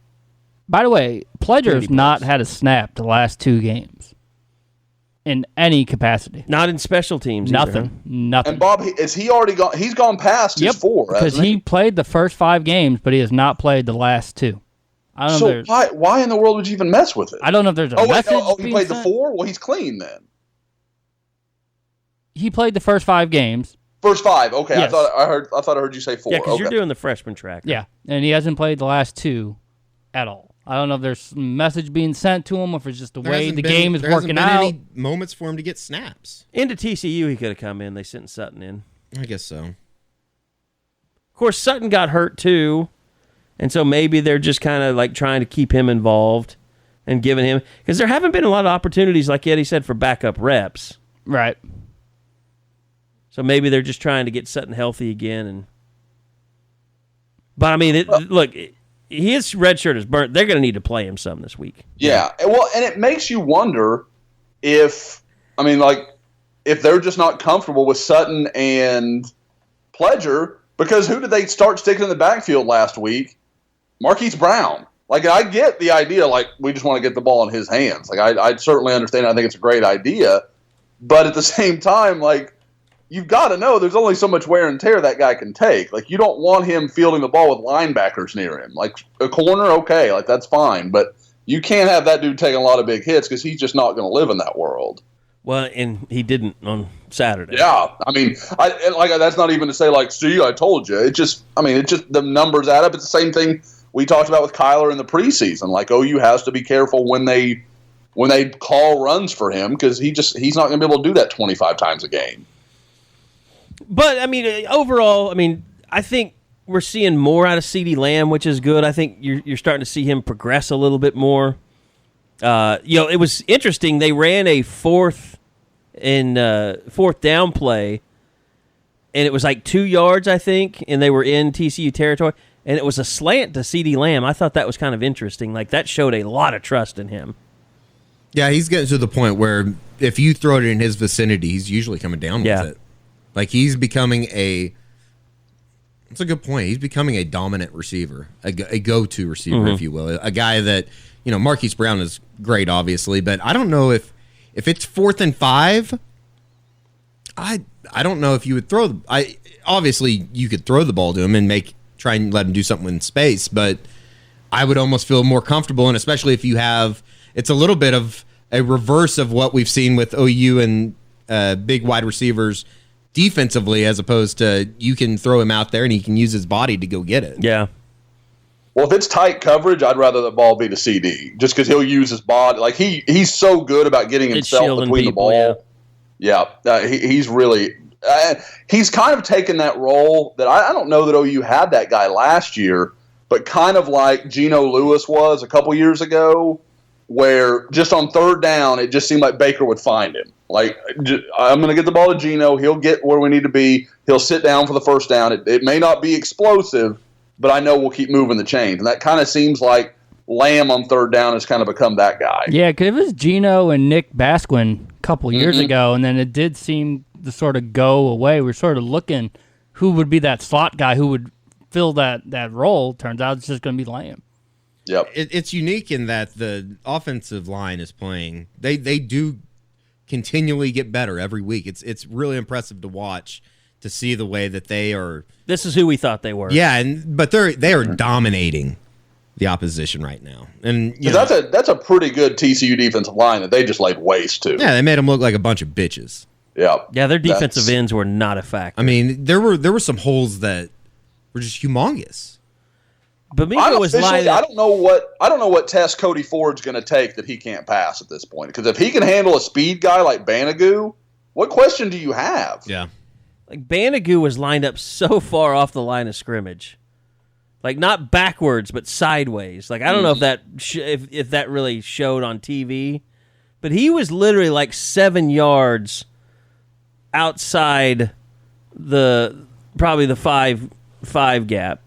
By the way, Pledger's not had a snap the last 2 games in any capacity. Not in special teams either, huh? Nothing. And Bob, is he already gone? He's gone past his 4, because hasn't he played the first 5 games, but he has not played the last 2. I don't know. So why in the world would you even mess with it? I don't know if there's a message. He being played the sent. 4? Well, he's clean then. He played the first 5 games. First 5. Okay, Yes. I thought I heard you say 4. Yeah, because okay. you're doing the freshman track. Yeah, and he hasn't played the last 2 at all. I don't know if there's some message being sent to him, or if it's just the way the game is working out. Any moments for him to get snaps. Into TCU, he could have come in. They sent Sutton in. I guess so. Of course, Sutton got hurt too, and so maybe they're just kind of like trying to keep him involved and giving him, because there haven't been a lot of opportunities, like Eddie said, for backup reps. Right. So maybe they're just trying to get Sutton healthy again. But I mean, look, his red shirt is burnt. They're going to need to play him some this week. Yeah, well, and it makes you wonder if they're just not comfortable with Sutton and Pledger, because who did they start sticking in the backfield last week? Marquise Brown. Like, I get the idea, like, we just want to get the ball in his hands. Like, I certainly understand. I think it's a great idea. But at the same time, like, you've got to know there's only so much wear and tear that guy can take. Like, you don't want him fielding the ball with linebackers near him. Like, a corner, okay, like, that's fine. But you can't have that dude taking a lot of big hits because he's just not going to live in that world. Well, and he didn't on Saturday. Yeah, I mean, that's not even to say, like, see, I told you. It's just the numbers add up. It's the same thing we talked about with Kyler in the preseason. Like, OU has to be careful when they call runs for him because he's not going to be able to do that 25 times a game. But, I mean, overall, I think we're seeing more out of CeeDee Lamb, which is good. I think you're starting to see him progress a little bit more. It was interesting. They ran a fourth down play, and it was like 2 yards, I think, and they were in TCU territory, and it was a slant to CeeDee Lamb. I thought that was kind of interesting. Like, that showed a lot of trust in him. Yeah, he's getting to the point where if you throw it in his vicinity, he's usually coming down with it. Like, he's becoming that's a good point. He's becoming a dominant receiver, a go-to receiver, if you will. A guy that, Marquise Brown is great, obviously, but I don't know if it's 4th and 5, I don't know if you would obviously you could throw the ball to him and try and let him do something in space, but I would almost feel more comfortable, and especially if you have, it's a little bit of a reverse of what we've seen with OU and big wide receivers defensively, as opposed to you can throw him out there and he can use his body to go get it. Yeah. Well, if it's tight coverage, I'd rather the ball be to CD, just because he'll use his body. Like, he's so good about getting himself between people, the ball. Yeah, he's really he's kind of taken that role that I don't know that OU had that guy last year, but kind of like Geno Lewis was a couple years ago, where just on third down, it just seemed like Baker would find him. Like, I'm going to get the ball to Geno. He'll get where we need to be. He'll sit down for the first down. It may not be explosive, but I know we'll keep moving the chains. And that kind of seems like Lamb on third down has kind of become that guy. Yeah, because it was Geno and Nick Basquin a couple years ago, and then it did seem to sort of go away. We're sort of looking who would be that slot guy who would fill that role. Turns out it's just going to be Lamb. Yep. It's unique in that the offensive line is playing. They do continually get better every week. It's really impressive to watch, to see the way that they are. This is who we thought they were. Yeah, but they are dominating the opposition right now, and that's a pretty good TCU defensive line that they just laid waste to. Yeah, they made them look like a bunch of bitches. Yeah, their defensive ends were not a factor. I mean, there were some holes that were just humongous. But was lying. I don't know what test Cody Ford's going to take that he can't pass at this point. Because if he can handle a speed guy like Banagoo, what question do you have? Yeah, like Banagoo was lined up so far off the line of scrimmage, like not backwards but sideways. Like, I don't know if that if that really showed on TV, but he was literally like 7 yards outside probably the five gap.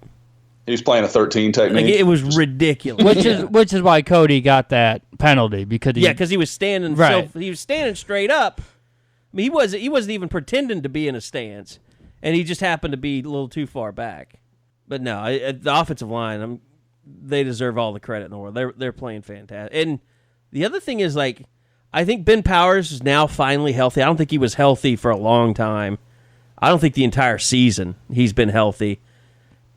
He was playing a 13 technique. Like, it was ridiculous. Which is why Cody got that penalty, because he was standing right. He was standing straight up. I mean, he wasn't even pretending to be in a stance, and he just happened to be a little too far back. But no, the offensive line, they deserve all the credit in the world. They're playing fantastic. And the other thing is, like, I think Ben Powers is now finally healthy. I don't think he was healthy for a long time. I don't think the entire season he's been healthy.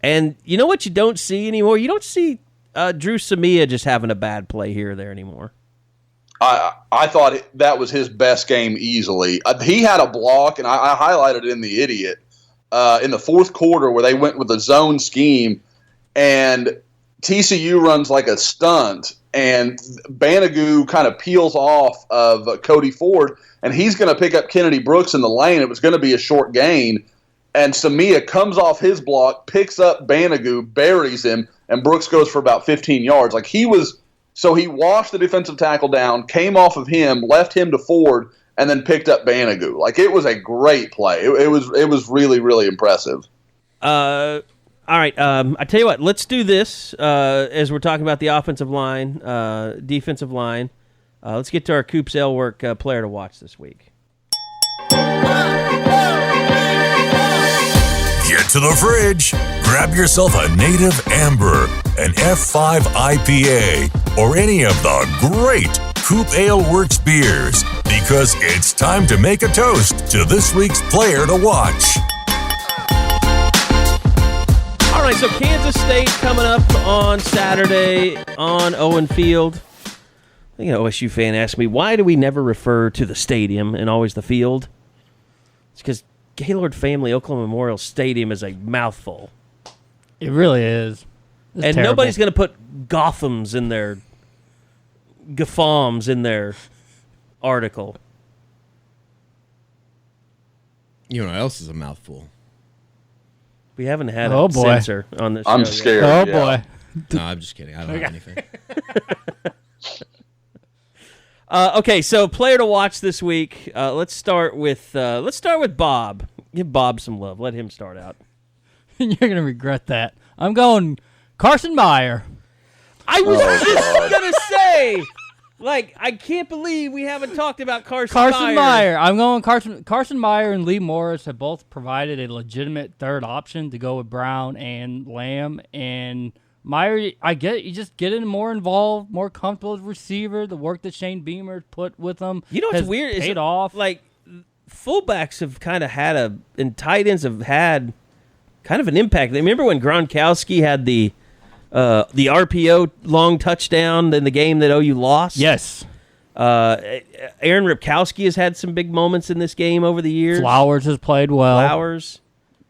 And you know what you don't see anymore? You don't see Drew Samia just having a bad play here or there anymore. I thought that was his best game easily. He had a block, and I highlighted it in the idiot, in the fourth quarter where they went with a zone scheme, and TCU runs like a stunt, and Banagoo kind of peels off of Cody Ford, and he's going to pick up Kennedy Brooks in the lane. It was going to be a short gain. And Samia comes off his block, picks up Banagoo, buries him, and Brooks goes for about 15 yards. Like, he washed the defensive tackle down, came off of him, left him to Ford, and then picked up Banagoo. Like, it was a great play. It was really, really impressive. All right. I tell you what, let's do this as we're talking about the offensive line, defensive line. Let's get to our Coop Ale Works player to watch this week. Get to the fridge, grab yourself a Native Amber, an F5 IPA, or any of the great Coop Ale Works beers, because it's time to make a toast to this week's player to watch. All right, so Kansas State coming up on Saturday on Owen Field. I think an OSU fan asked me, why do we never refer to the stadium and always the field? It's because Gaylord Family Oklahoma Memorial Stadium is a mouthful. It really is. It's and terrible. Nobody's going to put Gothams in their Gafoms in their article. You know what else is a mouthful? We haven't had a censor on this show I'm yet. scared. Oh, yeah. boy. No, I'm just kidding. I don't have anything. Okay, so player to watch this week. Let's start with Bob. Give Bob some love. Let him start out. You're going to regret that. I'm going Carson Meyer. I was just going to say, I can't believe we haven't talked about Carson Meyer. I'm going Carson Meyer and Lee Morris have both provided a legitimate third option to go with Brown and Lamb. And Meyer, I get it. You just get him more involved, more comfortable as receiver. The work that Shane Beamer put with him what's weird paid is off. Fullbacks have kind of had and tight ends have had kind of an impact. Remember when Gronkowski had the RPO long touchdown in the game that OU lost? Yes. Aaron Ripkowski has had some big moments in this game over the years. Flowers has played well.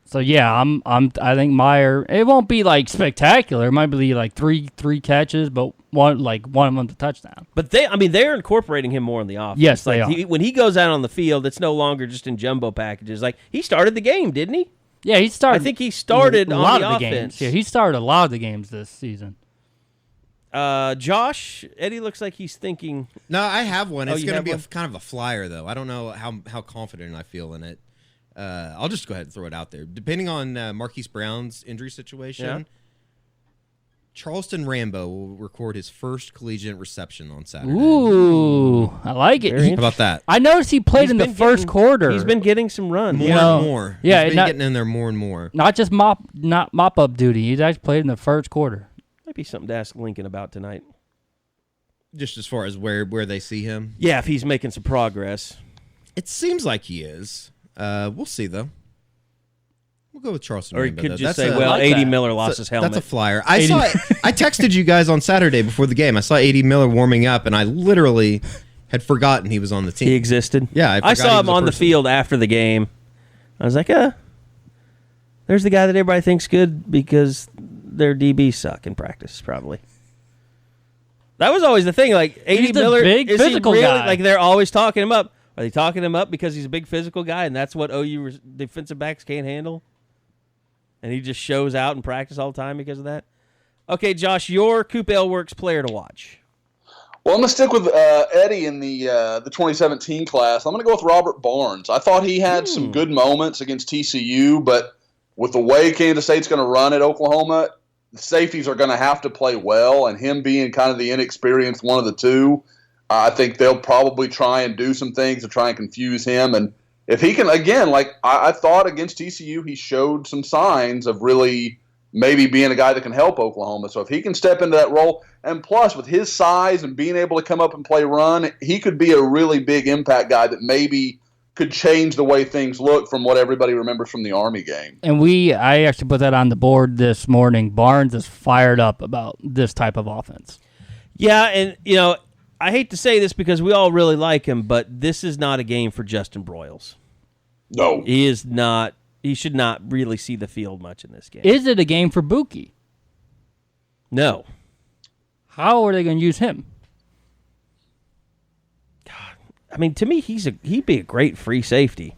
So yeah, I think Meyer. It won't be spectacular. It might be three catches, but one of them's a touchdown. But they're incorporating him more in the offense. Yes, they are. When he goes out on the field, it's no longer just in jumbo packages. He started the game, didn't he? Yeah, he started. I think he started a on lot the of the offense. games. Yeah, he started a lot of the games this season. Josh, Eddie looks like he's thinking. No, I have one. It's going to be one? kind of a flyer, though. I don't know how confident I feel in it. I'll just go ahead and throw it out there. Depending on Marquise Brown's injury situation, Charleston Rambo will record his first collegiate reception on Saturday. Ooh, I like it. How about that? I noticed he played in the first quarter. He's been getting some run. More and more. Yeah, he's been getting in there more and more. Not just mop up duty. He's actually played in the first quarter. Might be something to ask Lincoln about tonight. Just as far as where they see him? Yeah, if he's making some progress. It seems like he is. We'll see, though. We'll go with Charleston Or he Rambo, could though. just That's say, a- well, like A.D. that. Miller lost his helmet. That's a flyer. I texted you guys on Saturday before the game. I saw A.D. Miller warming up, and I literally had forgotten he was on the team. He existed? Yeah, I I forgot saw he him was a on the person. field after the game. I was like, there's the guy that everybody thinks good because their DBs suck in practice, probably. That was always the thing. A.D. He's the Miller, big is he physical really, guy. they're always talking him up. Are they talking him up because he's a big physical guy and that's what OU defensive backs can't handle? And he just shows out in practice all the time because of that? Okay, Josh, your Coop Ale Works player to watch. Well, I'm going to stick with Eddie in the 2017 class. I'm going to go with Robert Barnes. I thought he had some good moments against TCU, but with the way Kansas State's going to run at Oklahoma, the safeties are going to have to play well, and him being kind of the inexperienced one of the two, I think they'll probably try and do some things to try and confuse him. And if he can, again, I thought against TCU, he showed some signs of really maybe being a guy that can help Oklahoma. So if he can step into that role, and plus with his size and being able to come up and play run, he could be a really big impact guy that maybe could change the way things look from what everybody remembers from the Army game. And I actually put that on the board this morning. Barnes is fired up about this type of offense. Yeah, and, I hate to say this because we all really like him, but this is not a game for Justin Broyles. No. He is not. He should not really see the field much in this game. Is it a game for Buki? No. How are they going to use him? I mean, to me, he'd be a great free safety.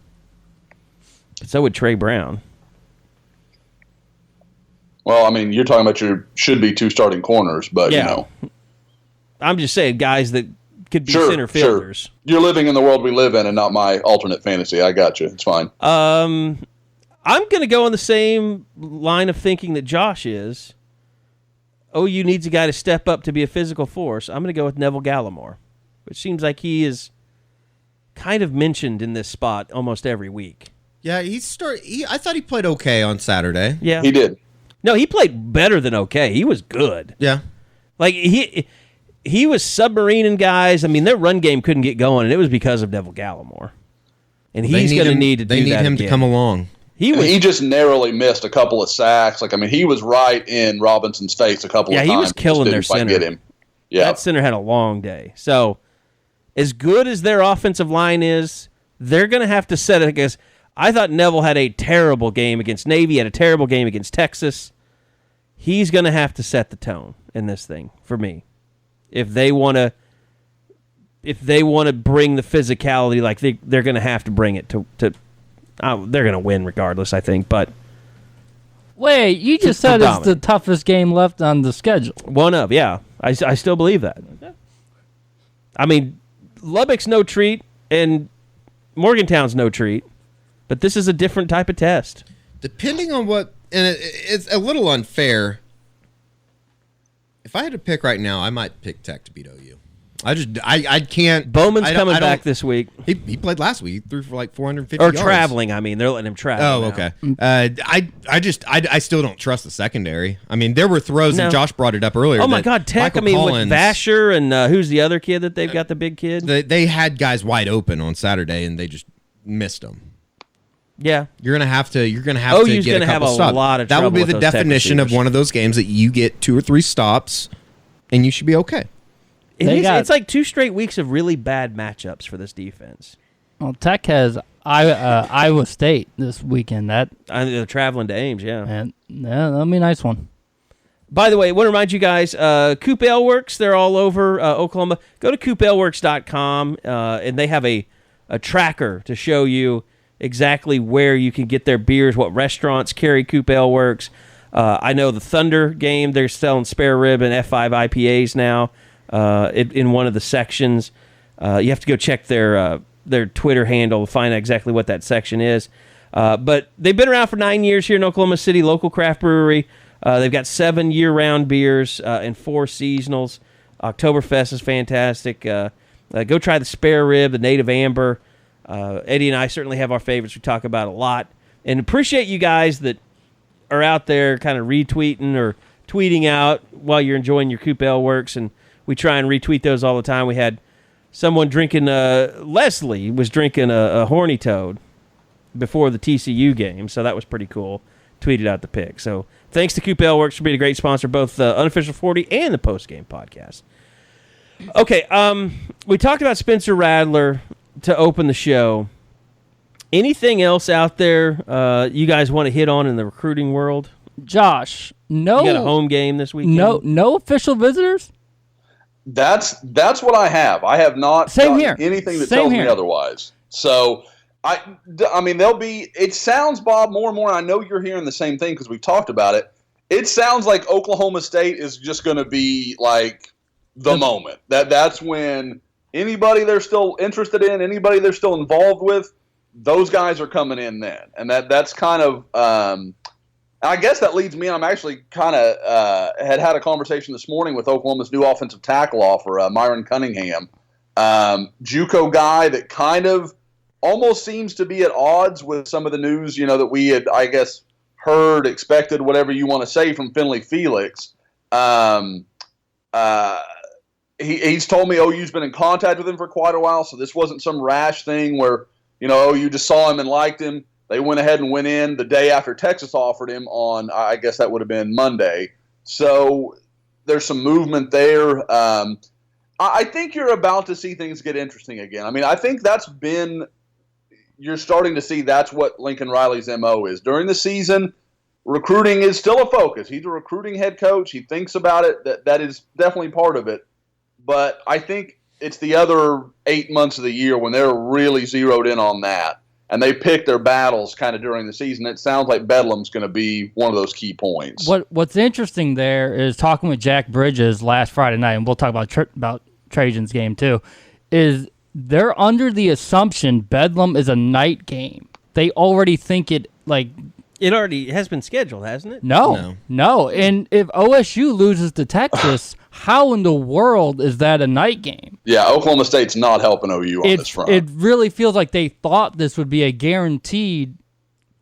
But so would Trey Brown. Well, I mean, you're talking about should be two starting corners, but, I'm just saying guys that could be center fielders. Sure. You're living in the world we live in and not my alternate fantasy. I got you. It's fine. I'm going to go on the same line of thinking that Josh is. OU needs a guy to step up to be a physical force. I'm going to go with Neville Gallimore, which seems like he is kind of mentioned in this spot almost every week. Yeah, I thought he played okay on Saturday. Yeah. He did. No, he played better than okay. He was good. Yeah. he was submarining guys. I mean, their run game couldn't get going, and it was because of Neville Gallimore. And he's going to need to do that. They need him to come along. He just narrowly missed a couple of sacks. Like, I mean, he was right in Robinson's face a couple of times. Yeah, he was killing their center. Get him. Yeah. That center had a long day. So, as good as their offensive line is, they're going to have to set it against. I thought Neville had a terrible game against Navy, had a terrible game against Texas. He's going to have to set the tone in this thing for me. If they want to bring the physicality, like they're going to have to bring it to they're going to win regardless, I think. But wait, you just said it's the toughest game left on the schedule. One of, yeah. I still believe that. I mean, Lubbock's no treat, and Morgantown's no treat, but this is a different type of test. Depending on what, and it's a little unfair. If I had to pick right now, I might pick Tech to beat OU. I can't. Bowman's coming back this week. He played last week. He threw for like 450 or yards. Or traveling, I mean. They're letting him travel. Oh, okay. I still don't trust the secondary. I mean, there were throws, and Josh brought it up earlier. Oh, my God, Tech. Michael Collins, with Vasher and who's the other kid that they've got, the big kid? They had guys wide open on Saturday, and they just missed them. Yeah, you're gonna have to get gonna a have couple a stops. lot of that trouble will be with the those definition of one of those games that you get 2 or 3 stops, and you should be okay. It's like 2 straight weeks of really bad matchups for this defense. Well, Tech has Iowa State this weekend. They're traveling to Ames, yeah. And that'll be a nice one. By the way, I want to remind you guys, Coop Ale Works, they're all over Oklahoma. Go to coopaleworks.com, and they have a tracker to show you exactly where you can get their beers, what restaurants carry Coop Ale Works. I know the Thunder game, they're selling spare rib and F5 IPAs now. In one of the sections. You have to go check their Twitter handle to find out exactly what that section is. But they've been around for 9 years here in Oklahoma City, local craft brewery. They've got 7 year-round beers and 4 seasonals. Oktoberfest is fantastic. Go try the spare rib, the native amber. Eddie and I certainly have our favorites we talk about a lot. And appreciate you guys that are out there kind of retweeting or tweeting out while you're enjoying your Coop Ale Works, and we try and retweet those all the time. We had someone drinking, Leslie was drinking a Horny Toad before the TCU game, so that was pretty cool. Tweeted out the pic. So thanks to Coop Ale Works for being a great sponsor, both the Unofficial 40 and the postgame podcast. Okay, we talked about Spencer Rattler to open the show. Anything else out there you guys want to hit on in the recruiting world? Josh, no. You got a home game this weekend? No official visitors? That's what I have. I have not anything that tells me otherwise. So, I mean, there'll be – it sounds, Bob, more and more – I know you're hearing the same thing because we've talked about it. It sounds like Oklahoma State is just going to be like the moment. That's when anybody they're still interested in, anybody they're still involved with, those guys are coming in then. And that's kind of I guess that leads me. I'm actually kind of had a conversation this morning with Oklahoma's new offensive tackle offer, Myron Cunningham, JUCO guy that kind of almost seems to be at odds with some of the news, that we had, I guess, heard, expected, whatever you want to say from Finley Felix. He's told me OU's been in contact with him for quite a while, so this wasn't some rash thing where OU just saw him and liked him. They went ahead and went in the day after Texas offered him on, I guess that would have been Monday. So there's some movement there. I think you're about to see things get interesting again. I mean, I think you're starting to see that's what Lincoln Riley's MO is. During the season, recruiting is still a focus. He's a recruiting head coach. He thinks about it. That is definitely part of it. But I think it's the other 8 months of the year when they're really zeroed in on that. And they pick their battles kind of during the season. It sounds like Bedlam's going to be one of those key points. What's interesting there is talking with Jack Bridges last Friday night, and we'll talk about Trajan's game too, is they're under the assumption Bedlam is a night game. They already think it like... It already has been scheduled, hasn't it? No. And if OSU loses to Texas, how in the world is that a night game? Yeah, Oklahoma State's not helping OU on this front. It really feels like they thought this would be a guaranteed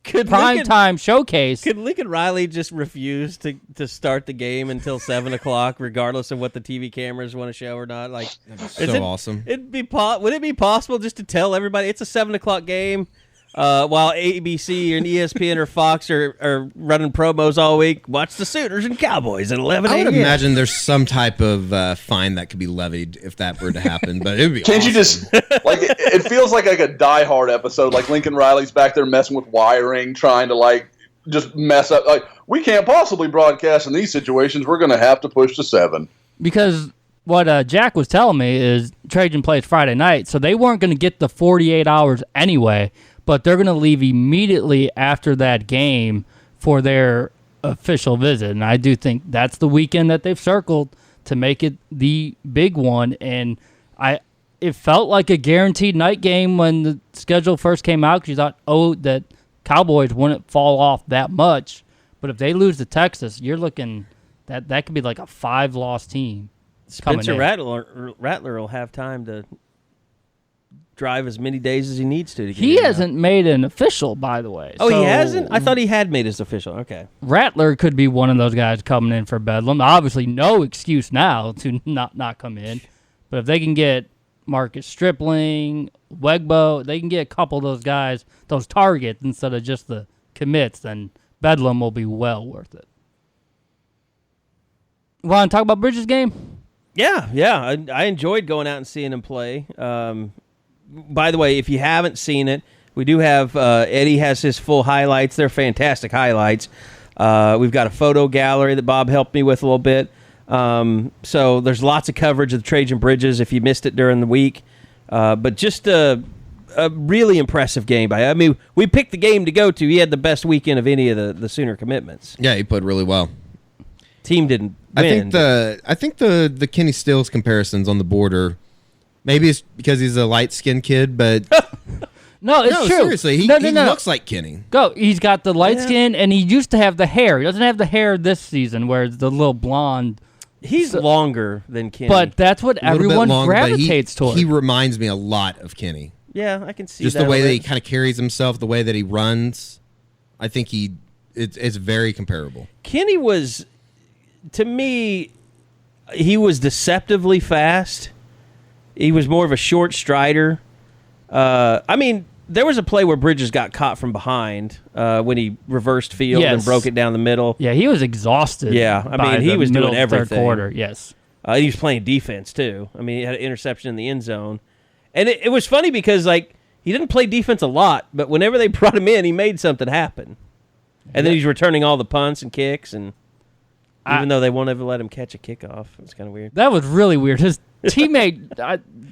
primetime showcase. Could Lincoln Riley just refuse to start the game until 7 o'clock, regardless of what the TV cameras want to show or not? Like, Awesome. Would it be possible just to tell everybody it's a 7 o'clock game? While ABC and ESPN or Fox are running promos all week, watch the Sooners and Cowboys at 11 a.m. I would imagine there's some type of fine that could be levied if that were to happen, but it would be Can't awesome. you just, like, it feels like a Die Hard episode, like Lincoln Riley's back there messing with wiring, trying to, like, just mess up. Like, we can't possibly broadcast in these situations. We're going to have to push to 7. Because what Jack was telling me is Trejan plays Friday night, so they weren't going to get the 48 hours anyway, but they're going to leave immediately after that game for their official visit. And I do think that's the weekend that they've circled to make it the big one. And it felt like a guaranteed night game when the schedule first came out because you thought, that Cowboys wouldn't fall off that much. But if they lose to Texas, you're looking that could be like a 5-loss team. Spencer Rattler will have time to drive as many days as he needs to get He in hasn't made an official, by the way. Oh, he hasn't? I thought he had made his official. Okay. Rattler could be one of those guys coming in for Bedlam. Obviously, no excuse now to not come in. But if they can get Marcus Stripling, Wegbo, they can get a couple of those guys, those targets, instead of just the commits, then Bedlam will be well worth it. Want to talk about Bridges' game? Yeah. I enjoyed going out and seeing him play. By the way, if you haven't seen it, we do have Eddie has his full highlights. They're fantastic highlights. We've got a photo gallery that Bob helped me with a little bit. So there's lots of coverage of the Trejan Bridges if you missed it during the week. But just a really impressive game. I mean, we picked the game to go to. He had the best weekend of any of the Sooner commitments. Yeah, he played really well. Team didn't win. I think the Kenny Stills comparisons on the border. Maybe it's because he's a light-skinned kid, but No, it's true. Seriously, he looks like Kenny. He's got the light skin, and he used to have the hair. He doesn't have the hair this season, where it's the little blonde. He's longer than Kenny. But that's what everyone gravitates toward. He reminds me a lot of Kenny. Yeah, I can see just that. The way that he kind of carries himself, the way that he runs. I think it's very comparable. Kenny was, to me, he was deceptively fast. He was more of a short strider. I mean, there was a play where Bridges got caught from behind when he reversed field and broke it down the middle. Yeah, he was exhausted. Yeah, I mean, he was doing everything. Third quarter, yes. He was playing defense, too. I mean, he had an interception in the end zone. And it was funny because, like, he didn't play defense a lot, but whenever they brought him in, he made something happen. And then he's returning all the punts and kicks, and even though they won't ever let him catch a kickoff. It was kind of weird. That was really weird. His teammate,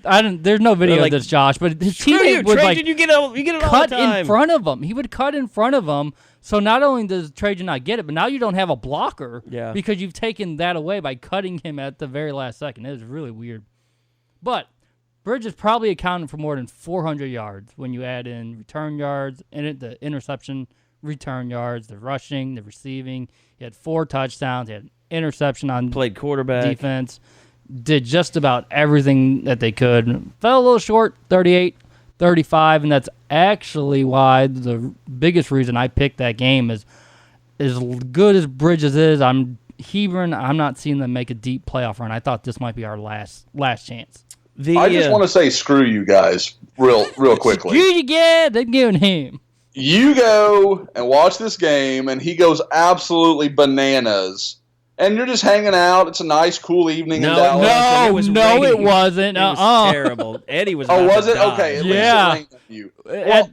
I don't. There's no video of this, Josh, but his teammate would Trajan, you get it all the time. In front of him. He would cut in front of him. So not only does Trajan not get it, but now you don't have a blocker because you've taken that away by cutting him at the very last second. It was really weird. But Bridges probably accounted for more than 400 yards when you add in return yards, the interception, return yards, the rushing, the receiving. He had 4 touchdowns. He had an interception on played quarterback defense. Did just about everything that they could. Fell a little short, 38, 35, and that's actually why the biggest reason I picked that game is as good as Bridges is, I'm not seeing them make a deep playoff run. I thought this might be our last chance. I just want to say screw you guys real quickly. Screw you, they're giving him. You go and watch this game, and he goes absolutely bananas. And you're just hanging out. It's a nice, cool evening in Dallas. It wasn't. It was terrible. Eddie was. Oh, was it? Die. Okay. At least it rained on you. Well,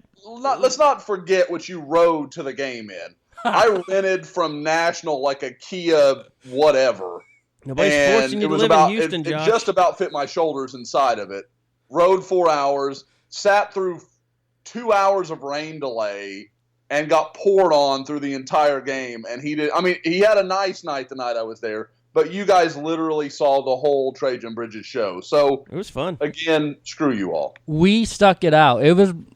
let's not forget what you rode to the game in. I rented from National like a Kia whatever. Nobody's forcing you to live in Houston, Josh. It just about fit my shoulders inside of it. Rode 4 hours, sat through 2 hours of rain delay, and got poured on through the entire game. And he had a nice night the night I was there, but you guys literally saw the whole Trejan Bridges show. So it was fun. Again, screw you all. We stuck it out.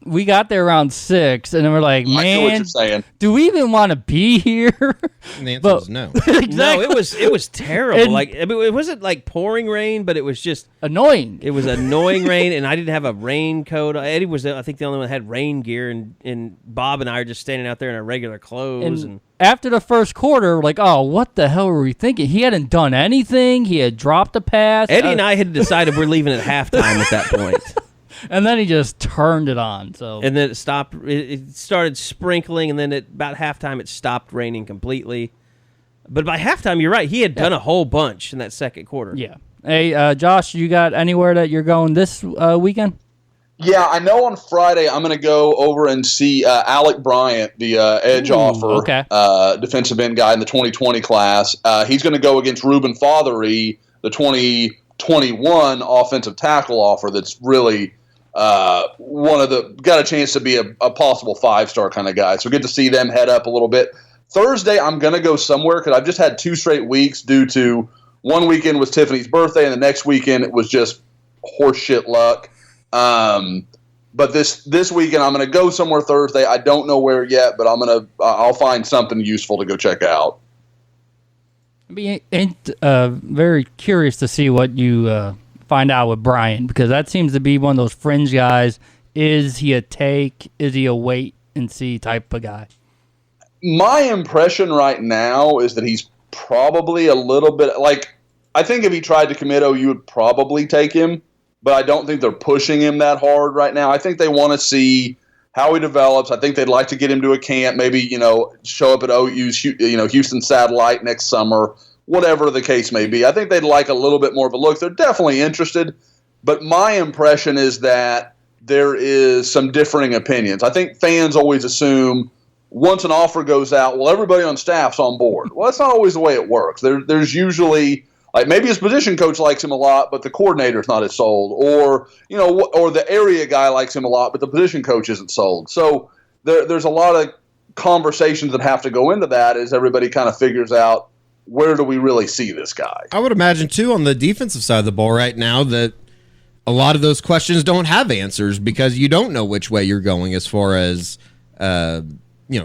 We got there around 6, and then we're like, I know what man, you're saying. do we even want to be here? And the answer was no. Exactly. No, it was terrible. And- like, I mean, it wasn't like pouring rain, but it was just Annoying. It was annoying rain, and I didn't have a raincoat. Eddie was, I think, the only one that had rain gear, and Bob and I are just standing out there in our regular clothes. And after the first quarter, we're like, oh, what the hell were we thinking? He hadn't done anything. He had dropped a pass. Eddie and I had decided we're leaving at halftime at that point. And then he just turned it on. So And then it stopped. It started sprinkling, and then at about halftime it stopped raining completely. But by halftime, you're right. He had done a whole bunch in that second quarter. yeah. Hey, Josh, you got anywhere that you're going this weekend? Yeah, I know on Friday I'm going to go over and see Alec Bryant, the edge offer defensive end guy in the 2020 class. He's going to go against Ruben Fothery, the 2021 offensive tackle offer that's really got a chance to be a possible 5-star kind of guy. So good to see them head up a little bit. Thursday I'm going to go somewhere because I've just had 2 straight weeks due to one weekend was Tiffany's birthday and the next weekend it was just horseshit luck. But this weekend I'm going to go somewhere Thursday. I don't know where yet, but I'll find something useful to go check out. I'd be very curious to see what you find out with Brian, because that seems to be one of those fringe guys. Is he a take? Is he a wait and see type of guy? My impression right now is that he's probably a little bit like, I think if he tried to commit OU would probably take him, but I don't think they're pushing him that hard right now. I think they want to see how he develops. I think they'd like to get him to a camp, maybe, show up at OU's, Houston Satellite next summer, whatever the case may be. I think they'd like a little bit more of a look. They're definitely interested, but my impression is that there is some differing opinions. I think fans always assume once an offer goes out, well, everybody on staff's on board. Well, that's not always the way it works. There's usually, like, maybe his position coach likes him a lot, but the coordinator's not as sold, or the area guy likes him a lot, but the position coach isn't sold. So there's a lot of conversations that have to go into that as everybody kind of figures out, where do we really see this guy? I would imagine, too, on the defensive side of the ball right now that a lot of those questions don't have answers because you don't know which way you're going as far as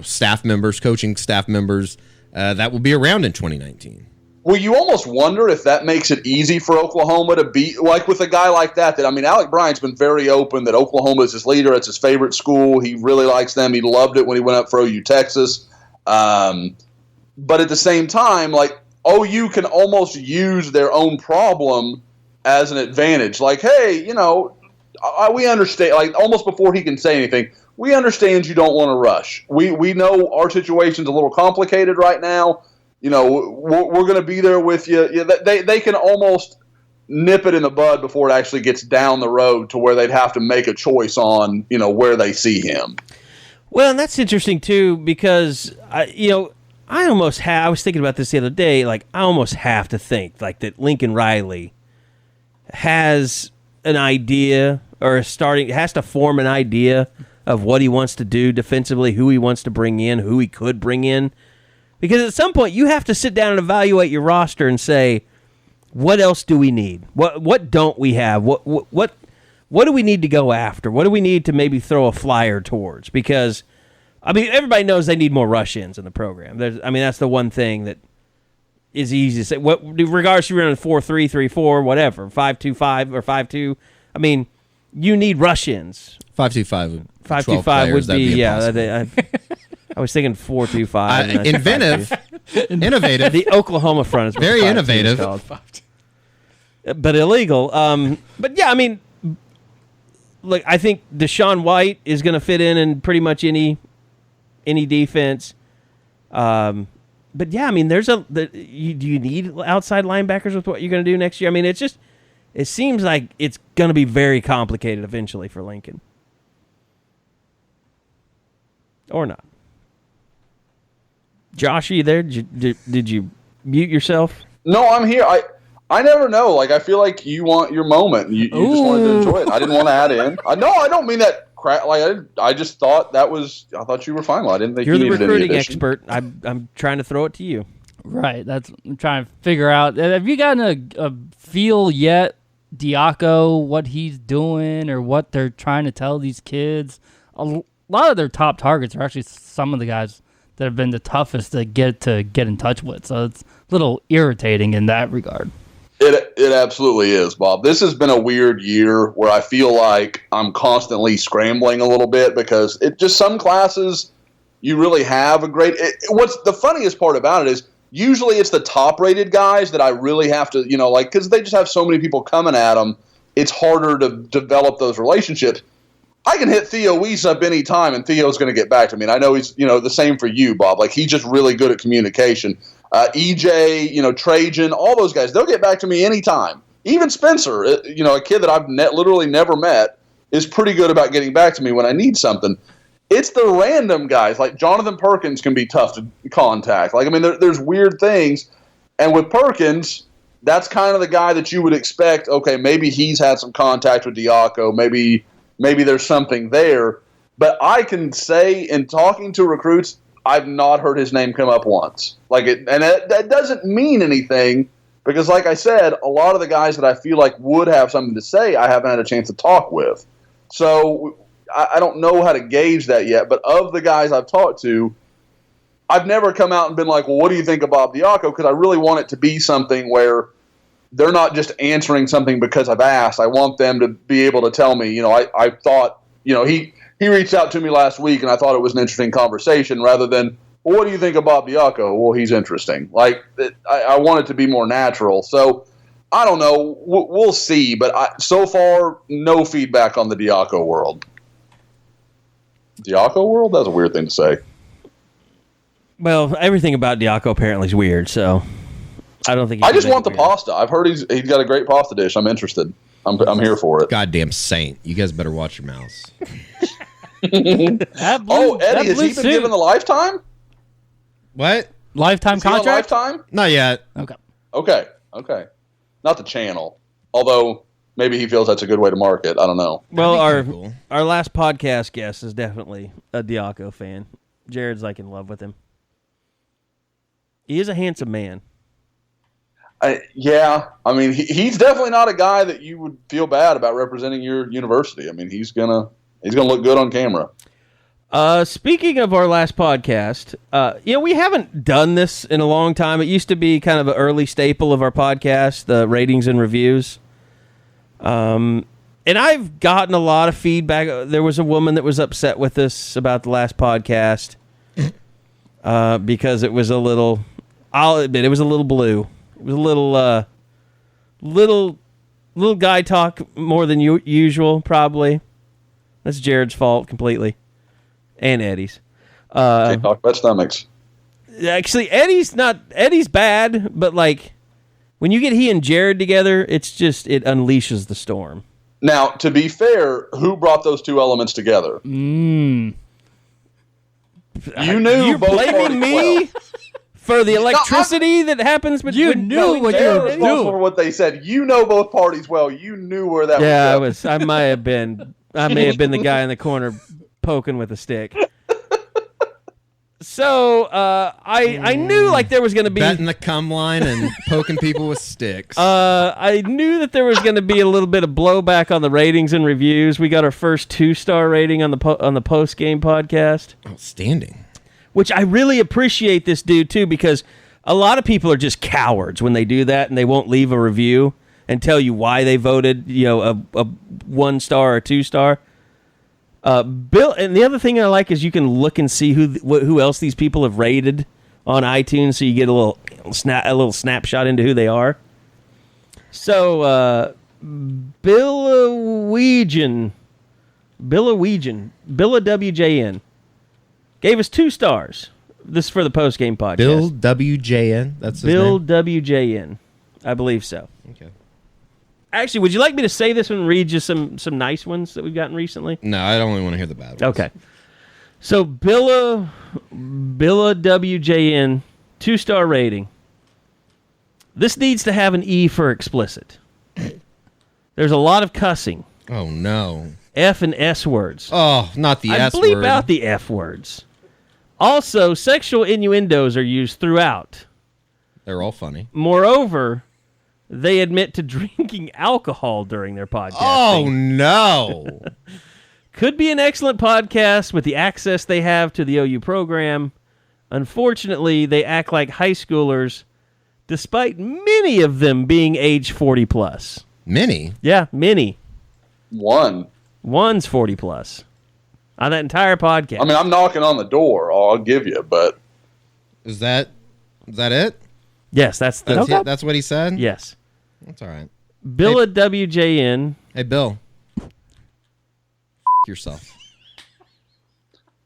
staff members, coaching staff members that will be around in 2019. Well, you almost wonder if that makes it easy for Oklahoma to beat, like with a guy like that. Alec Bryant's been very open that Oklahoma is his leader. It's his favorite school. He really likes them. He loved it when he went up for OU Texas. But at the same time, like, OU can almost use their own problem as an advantage. Like, hey, we understand, like, almost before he can say anything, we understand you don't want to rush. We know our situation's a little complicated right now. We're going to be there with you. They can almost nip it in the bud before it actually gets down the road to where they'd have to make a choice on, where they see him. Well, and that's interesting, too, because, I was thinking about this the other day, like, I almost have to think, like, that Lincoln Riley has an idea or has to form an idea of what he wants to do defensively, who he wants to bring in, who he could bring in. Because at some point, you have to sit down and evaluate your roster and say, what else do we need? What don't we have? What do we need to go after? What do we need to maybe throw a flyer towards? Because, everybody knows they need more rush-ins in the program. That's the one thing that is easy to say. Regardless if you're running 4-3, 3-4, whatever, 5-2-5 or 5-2, you need rush-ins. 5-2-5. 5-2-5 would be, I was thinking 4-2-5. Innovative. The Oklahoma front is what very 5-2 innovative, is called. But illegal. But yeah, look, I think Deshaun White is going to fit in pretty much any defense. But yeah, do you need outside linebackers with what you're going to do next year? It seems like it's going to be very complicated eventually for Lincoln. Or not. Josh, are you there? Did you mute yourself? No, I'm here. I never know. Like, I feel like you want your moment. You just wanted to enjoy it. I didn't want to add in. I don't mean that crap. Like, I just thought I thought you were fine. Well, I didn't think you're you the needed recruiting any addition. expert. I'm trying to throw it to you. Right. That's I'm trying to figure out. Have you gotten a feel yet, Diaco, what he's doing or what they're trying to tell these kids? A lot of their top targets are actually some of the guys that have been the toughest to get in touch with. So it's a little irritating in that regard. It absolutely is, Bob. This has been a weird year where I feel like I'm constantly scrambling a little bit because it just some classes you really have a great. What's the funniest part about it is usually it's the top rated guys that I really have to, because they just have so many people coming at them. It's harder to develop those relationships. I can hit Theo Weiss up any time, and Theo's going to get back to me. And I know he's, the same for you, Bob. Like, he's just really good at communication. EJ, Trajan, all those guys, they'll get back to me anytime. Even Spencer, a kid that I've literally never met, is pretty good about getting back to me when I need something. It's the random guys, like Jonathan Perkins can be tough to contact. Like, I mean, there's weird things. And with Perkins, that's kind of the guy that you would expect, okay, maybe he's had some contact with Diaco, maybe there's something there. But I can say in talking to recruits, I've not heard his name come up once. And that doesn't mean anything because, like I said, a lot of the guys that I feel like would have something to say, I haven't had a chance to talk with. So I don't know how to gauge that yet. But of the guys I've talked to, I've never come out and been like, well, what do you think of Bob Diaco? Because I really want it to be something where they're not just answering something because I've asked. I want them to be able to tell me, I thought, he reached out to me last week and I thought it was an interesting conversation rather than, well, what do you think of Bob Diaco? Well, he's interesting. I want it to be more natural. So I don't know. We'll see. But so far, no feedback on the Diaco world. Diaco world? That's a weird thing to say. Well, everything about Diaco apparently is weird, so I don't think. I just want the pasta. I've heard he's got a great pasta dish. I'm interested. I'm here for it. Goddamn saint! You guys better watch your mouths. Eddie, has he been given the lifetime? What? Lifetime contract? Lifetime? Not yet. Okay. Not the channel. Although maybe he feels that's a good way to market. I don't know. Well, our last podcast guest is definitely a Diaco fan. Jared's in love with him. He is a handsome man. Yeah. I mean, he's definitely not a guy that you would feel bad about representing your university. I mean, he's gonna look good on camera. Speaking of our last podcast, we haven't done this in a long time. It used to be kind of an early staple of our podcast, the ratings and reviews. And I've gotten a lot of feedback. There was a woman that was upset with us about the last podcast because it was a little, I'll admit, it was a little blue. It was a little guy talk more than usual, probably. That's Jared's fault completely. And Eddie's. Can't talk about stomachs. Actually, Eddie's bad, but when you get he and Jared together, it unleashes the storm. Now, to be fair, who brought those two elements together? You knew You're both blaming me well. for the electricity that happens, but you knew what you were doing. For what they said. You know both parties well. You knew where that was. Yeah, I may have been the guy in the corner poking with a stick. So I knew there was going to be betting the cum line and poking people with sticks. I knew that there was going to be a little bit of blowback on the ratings and reviews. We got our first 2-star rating on the postgame podcast. Outstanding. Which I really appreciate this dude too, because a lot of people are just cowards when they do that and they won't leave a review and tell you why they voted, a 1-star or 2-star. Bill, and the other thing I like is you can look and see who else these people have rated on iTunes, so you get a little snapshot into who they are. So Billawegian, Billa WJN, gave us 2 stars. This is for the postgame podcast. Bill WJN. That's his Bill name? WJN, I believe so. Okay. Actually, would you like me to say this one and read just some nice ones that we've gotten recently? No, I don't only want to hear the bad ones. Okay. So Billa WJN, 2-star rating. This needs to have an E for explicit. There's a lot of cussing. Oh, no. F and S words. Oh, not the S word. I bleep out the F words. Also, sexual innuendos are used throughout. They're all funny. Moreover, they admit to drinking alcohol during their podcast. Oh, no. Could be an excellent podcast with the access they have to the OU program. Unfortunately, they act like high schoolers, despite many of them being age 40 plus. Many? Yeah, many. One's 40 plus. On that entire podcast. I mean, I'm knocking on the door. I'll give you, but Is that it? Yes, that's That's what he said? Yes. That's all right. Bill at WJN. Hey, Bill. Yourself.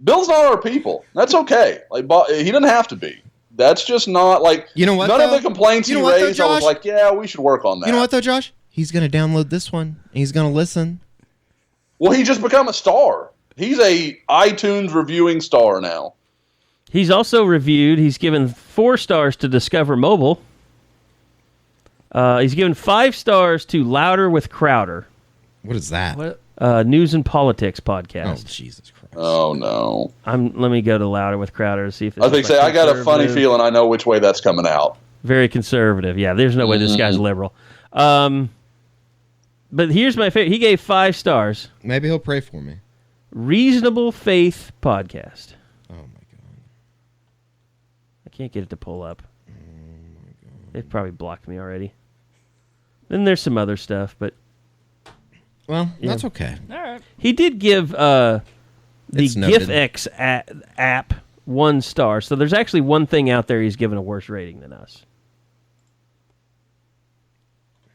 Bill's not our people. That's okay. Like, he doesn't have to be. That's just not like. You know what? None though? of the complaints you know he what, raised, though, I was Josh? like, yeah, we should work on that. You know what, though, Josh? He's going to download this one, and he's going to listen. Well, he just become a star. He's a iTunes reviewing star now. He's also reviewed. He's given 4 stars to Discover Mobile. He's given 5 stars to Louder with Crowder. What is that? What? News and Politics Oh, podcast. Jesus Christ. Oh no! Let me go to Louder with Crowder to see if. I think I got a funny feeling. I know which way that's coming out. Very conservative. Yeah, there's no way this guy's liberal. But here's my favorite. He gave 5 stars. Maybe he'll pray for me. Reasonable Faith podcast. Oh, my God. I can't get it to pull up. They've probably blocked me already. Then there's some other stuff, but Well, that's okay. All right. he did give the It's noted. GIFX app 1 star. So there's actually one thing out there he's given a worse rating than us.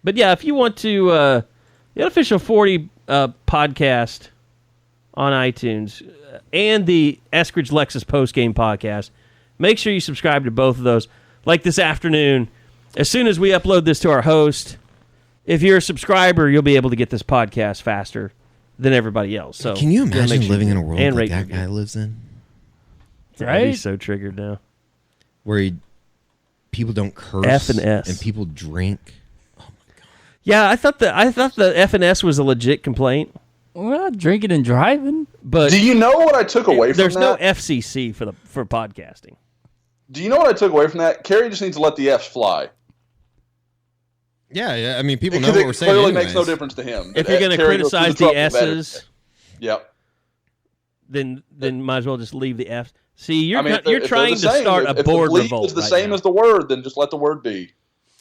But yeah, if you want to, the Unofficial 40 podcast on iTunes and the Eskridge Lexus postgame podcast, make sure you subscribe to both of those. Like this afternoon, as soon as we upload this to our host, if you're a subscriber, you'll be able to get this podcast faster than everybody else. So Can you yeah, make imagine sure living you in a do. world And like rate that review. guy lives in? I'd be Right? so triggered now. Where people don't curse F and S. and people drink? Yeah, I thought the FNS was a legit complaint, We're not drinking and driving. but Do you know what I took away from there's no that? FCC for podcasting. Do you know what I took away from that? Kerry just needs to let the Fs fly. Yeah. I mean, people know Because what we're it saying. clearly anyways. makes no difference to him. If you're going to Kerry goes through criticize the trouble better. S's, Yep. then might as well just leave the F's. See, you're I mean, if you're they're trying the to same, start if a board the lead revolt. is the right same now. as the word, then just let the word be.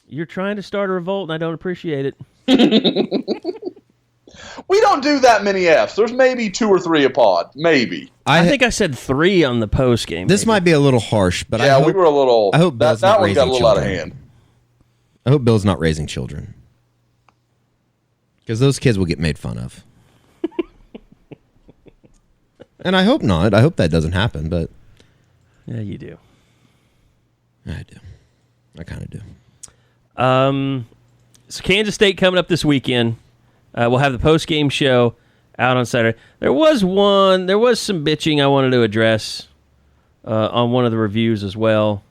You're trying to start a revolt, and I don't appreciate it. We don't do that many Fs. There's maybe 2 or 3 a pod. Maybe. I think I said 3 on the post game. This might be a little harsh, but Yeah, I hope, we were a little. I hope Bill's not that one got a raising little out of children. hand. I hope Bill's not raising children. Because those kids will get made fun of. And I hope not. I hope that doesn't happen, but Yeah, you do. I do. I kind of do. So Kansas State coming up this weekend. We'll have the post game show out on Saturday. There was some bitching I wanted to address on one of the reviews as well.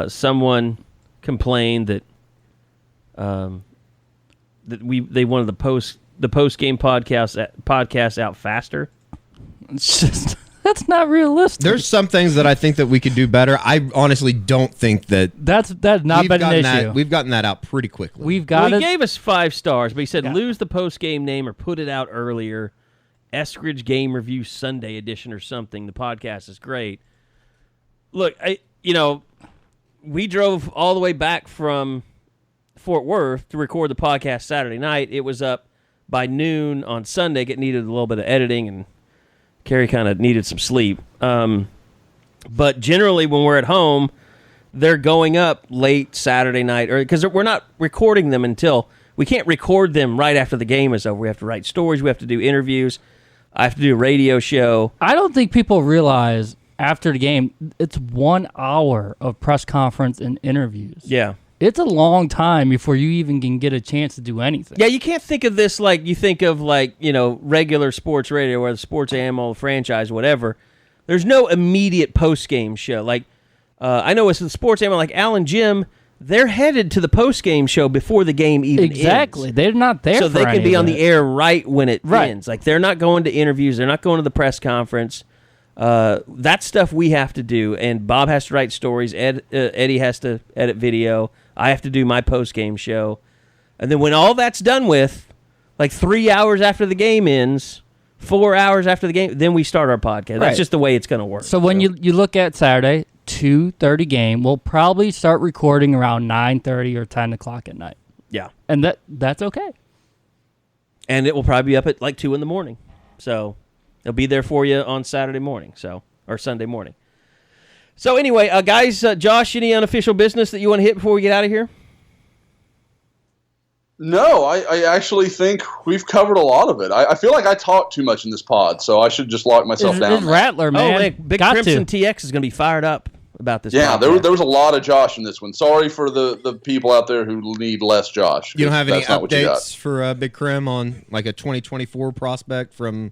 Someone complained that they wanted the post game podcast out faster. It's just that's not realistic. There's some things that I think that we could do better. I honestly don't think that That's not been an issue. we've gotten that out pretty quickly. We've Well, got he it. gave us 5 stars, but he said Yeah. lose the post game name or put it out earlier. Eskridge Game Review Sunday edition or something. The podcast is great. Look, we drove all the way back from Fort Worth to record the podcast Saturday night. It was up by noon on Sunday. It needed a little bit of editing, and Carrie kind of needed some sleep. But generally, when we're at home, they're going up late Saturday night, or because we're not recording them until we can't record them right after the game is over. We have to write stories. We have to do interviews. I have to do a radio show. I don't think people realize after the game, it's 1 hour of press conference and interviews. Yeah. It's a long time before you even can get a chance to do anything. Yeah, you can't think of this like you think of regular sports radio or the sports animal franchise, whatever. There's no immediate post-game show. Like, I know it's the sports animal, like Al and Jim, they're headed to the post-game show before the game even Exactly. ends. They're not there So for they can any be of on it. the air right when it Right. ends. Like, they're not going to interviews. They're not going to the press conference. That stuff we have to do, and Bob has to write stories. Eddie has to edit video. I have to do my post-game show. And then when all that's done with, like 3 hours after the game ends, 4 hours after the game, then we start our podcast. That's just the way it's going to work. So when you look at Saturday, 2:30 game, we'll probably start recording around 9:30 or 10 o'clock at night. Yeah. And that's okay. And it will probably be up at like 2 in the morning. So it'll be there for you on Saturday morning, or Sunday morning. So anyway, guys, Josh, any unofficial business that you want to hit before we get out of here? No, I actually think we've covered a lot of it. I feel like I talk too much in this pod, so I should just lock myself down. It's Rattler, man. Oh, man. Big Crimson TX is going to be fired up about this. Yeah, there was a lot of Josh in this one. Sorry for the people out there who need less Josh. You don't have any updates for Big Crim on like a 2024 prospect from...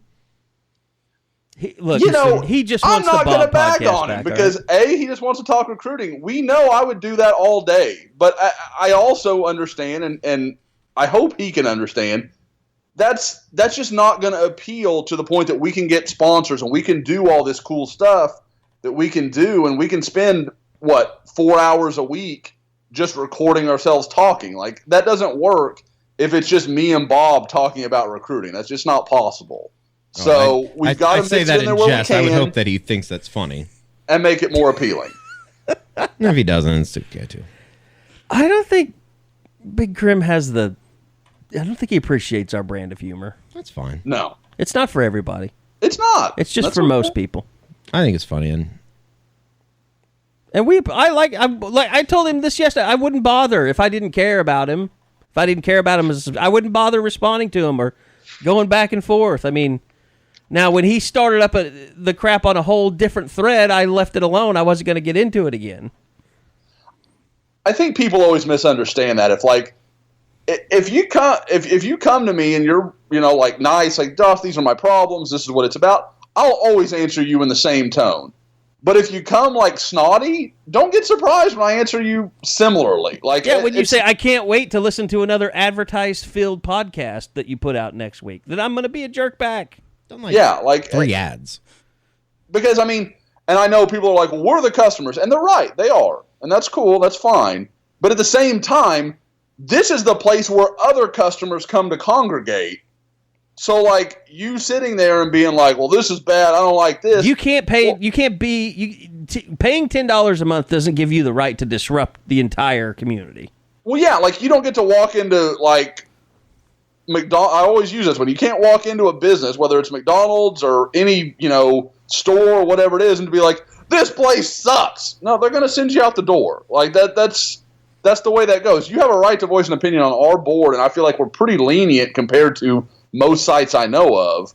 He just wants I'm not going to bag on him because he just wants to talk recruiting. We know I would do that all day, but I also understand, and I hope he can understand. That's just not going to appeal to the point that we can get sponsors and we can do all this cool stuff that we can do, and we can spend 4 hours a week just recording ourselves talking. Like that doesn't work if it's just me and Bob talking about recruiting. That's just not possible. So we've got to say that in jest. I would hope that he thinks that's funny and make it more appealing. If he doesn't, it's okay too. I don't think Big Crim has I don't think he appreciates our brand of humor. That's fine. No, it's not for everybody. It's not. It's just for most people. I think it's funny, and I told him this yesterday. I wouldn't bother if I didn't care about him. If I didn't care about him, I wouldn't bother responding to him or going back and forth. I mean. Now, when he started up the crap on a whole different thread, I left it alone. I wasn't going to get into it again. I think people always misunderstand that. If you come to me and you're like nice, like Duff, these are my problems. This is what it's about. I'll always answer you in the same tone. But if you come like snotty, don't get surprised when I answer you similarly. When you say I can't wait to listen to another advertised-filled podcast that you put out next week, then I'm going to be a jerk back. Like 3 ads. Because, and I know people are like, well, we're the customers. And they're right. They are. And that's cool. That's fine. But at the same time, this is the place where other customers come to congregate. So, like, you sitting there and being like, well, this is bad. I don't like this. You can't pay. Well, you can't be. Paying $10 a month doesn't give you the right to disrupt the entire community. Well, yeah. Like, you don't get to walk into, like, McDonald's. I always use this one. You can't walk into a business, whether it's McDonald's or any store or whatever it is, and to be like, "This place sucks." No, they're going to send you out the door. Like that's the way that goes. You have a right to voice an opinion on our board, and I feel like we're pretty lenient compared to most sites I know of.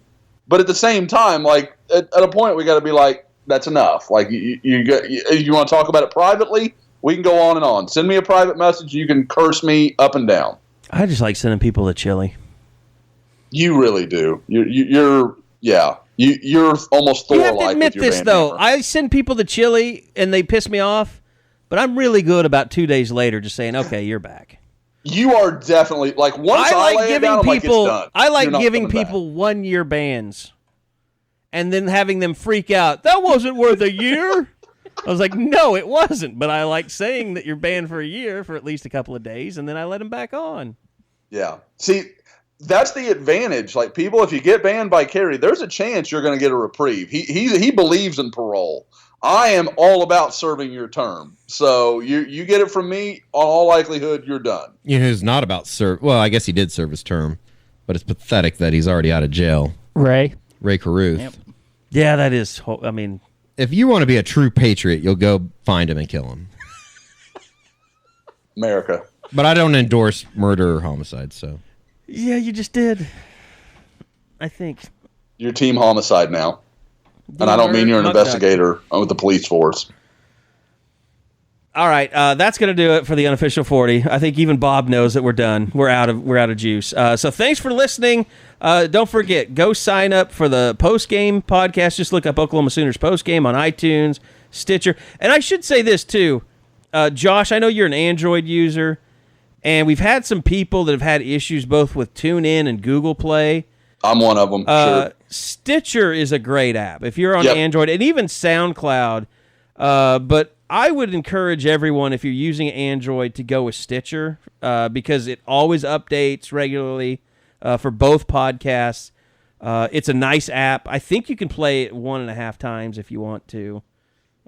But at the same time, like at a point, we got to be like, "That's enough." Like you want to talk about it privately, we can go on and on. Send me a private message. You can curse me up and down. I just like sending people to chili. You really do. You're almost Thor-like. You have to admit this, though. I send people to chili, and they piss me off, but I'm really good about 2 days later just saying, okay, you're back. You are definitely, like, once I lay it down, I'm like, it's done. I like giving people 1-year bans and then having them freak out. That wasn't worth a year. I was like, no, it wasn't. But I like saying that you're banned for a year for at least a couple of days, and then I let them back on. Yeah. See, that's the advantage. Like, people, if you get banned by Kerry, there's a chance you're going to get a reprieve. He believes in parole. I am all about serving your term. So you get it from me, on all likelihood, you're done. Who's not about serve? Well, I guess he did serve his term, but it's pathetic that he's already out of jail. Ray Caruth. Yep. Yeah, that is. If you want to be a true patriot, you'll go find him and kill him. America. But I don't endorse murder or homicide, so. Yeah, you just did. I think. You're team homicide now. And I don't mean you're an investigator with the police force. All right, that's going to do it for the Unofficial 40. I think even Bob knows that we're done. We're out of juice. So thanks for listening. Don't forget, go sign up for the postgame podcast. Just look up Oklahoma Sooners postgame on iTunes, Stitcher. And I should say this, too. Josh, I know you're an Android user, and we've had some people that have had issues both with TuneIn and Google Play. I'm one of them, sure. Stitcher is a great app if you're on Yep. Android, and even SoundCloud. But I would encourage everyone, if you're using Android, to go with Stitcher because it always updates regularly for both podcasts. It's a nice app. I think you can play it 1.5 times if you want to.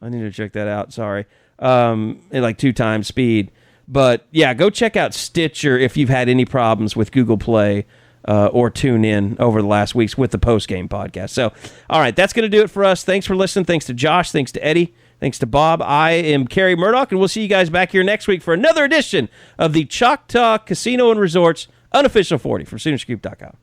I need to check that out. Sorry. At like 2 times speed. But yeah, go check out Stitcher if you've had any problems with Google Play or tune in over the last weeks with the postgame podcast. So, all right, that's going to do it for us. Thanks for listening. Thanks to Josh. Thanks to Eddie. Thanks to Bob. I am Kerry Murdoch, and we'll see you guys back here next week for another edition of the Choctaw Casino and Resorts Unofficial 40 from SoonerScoop.com.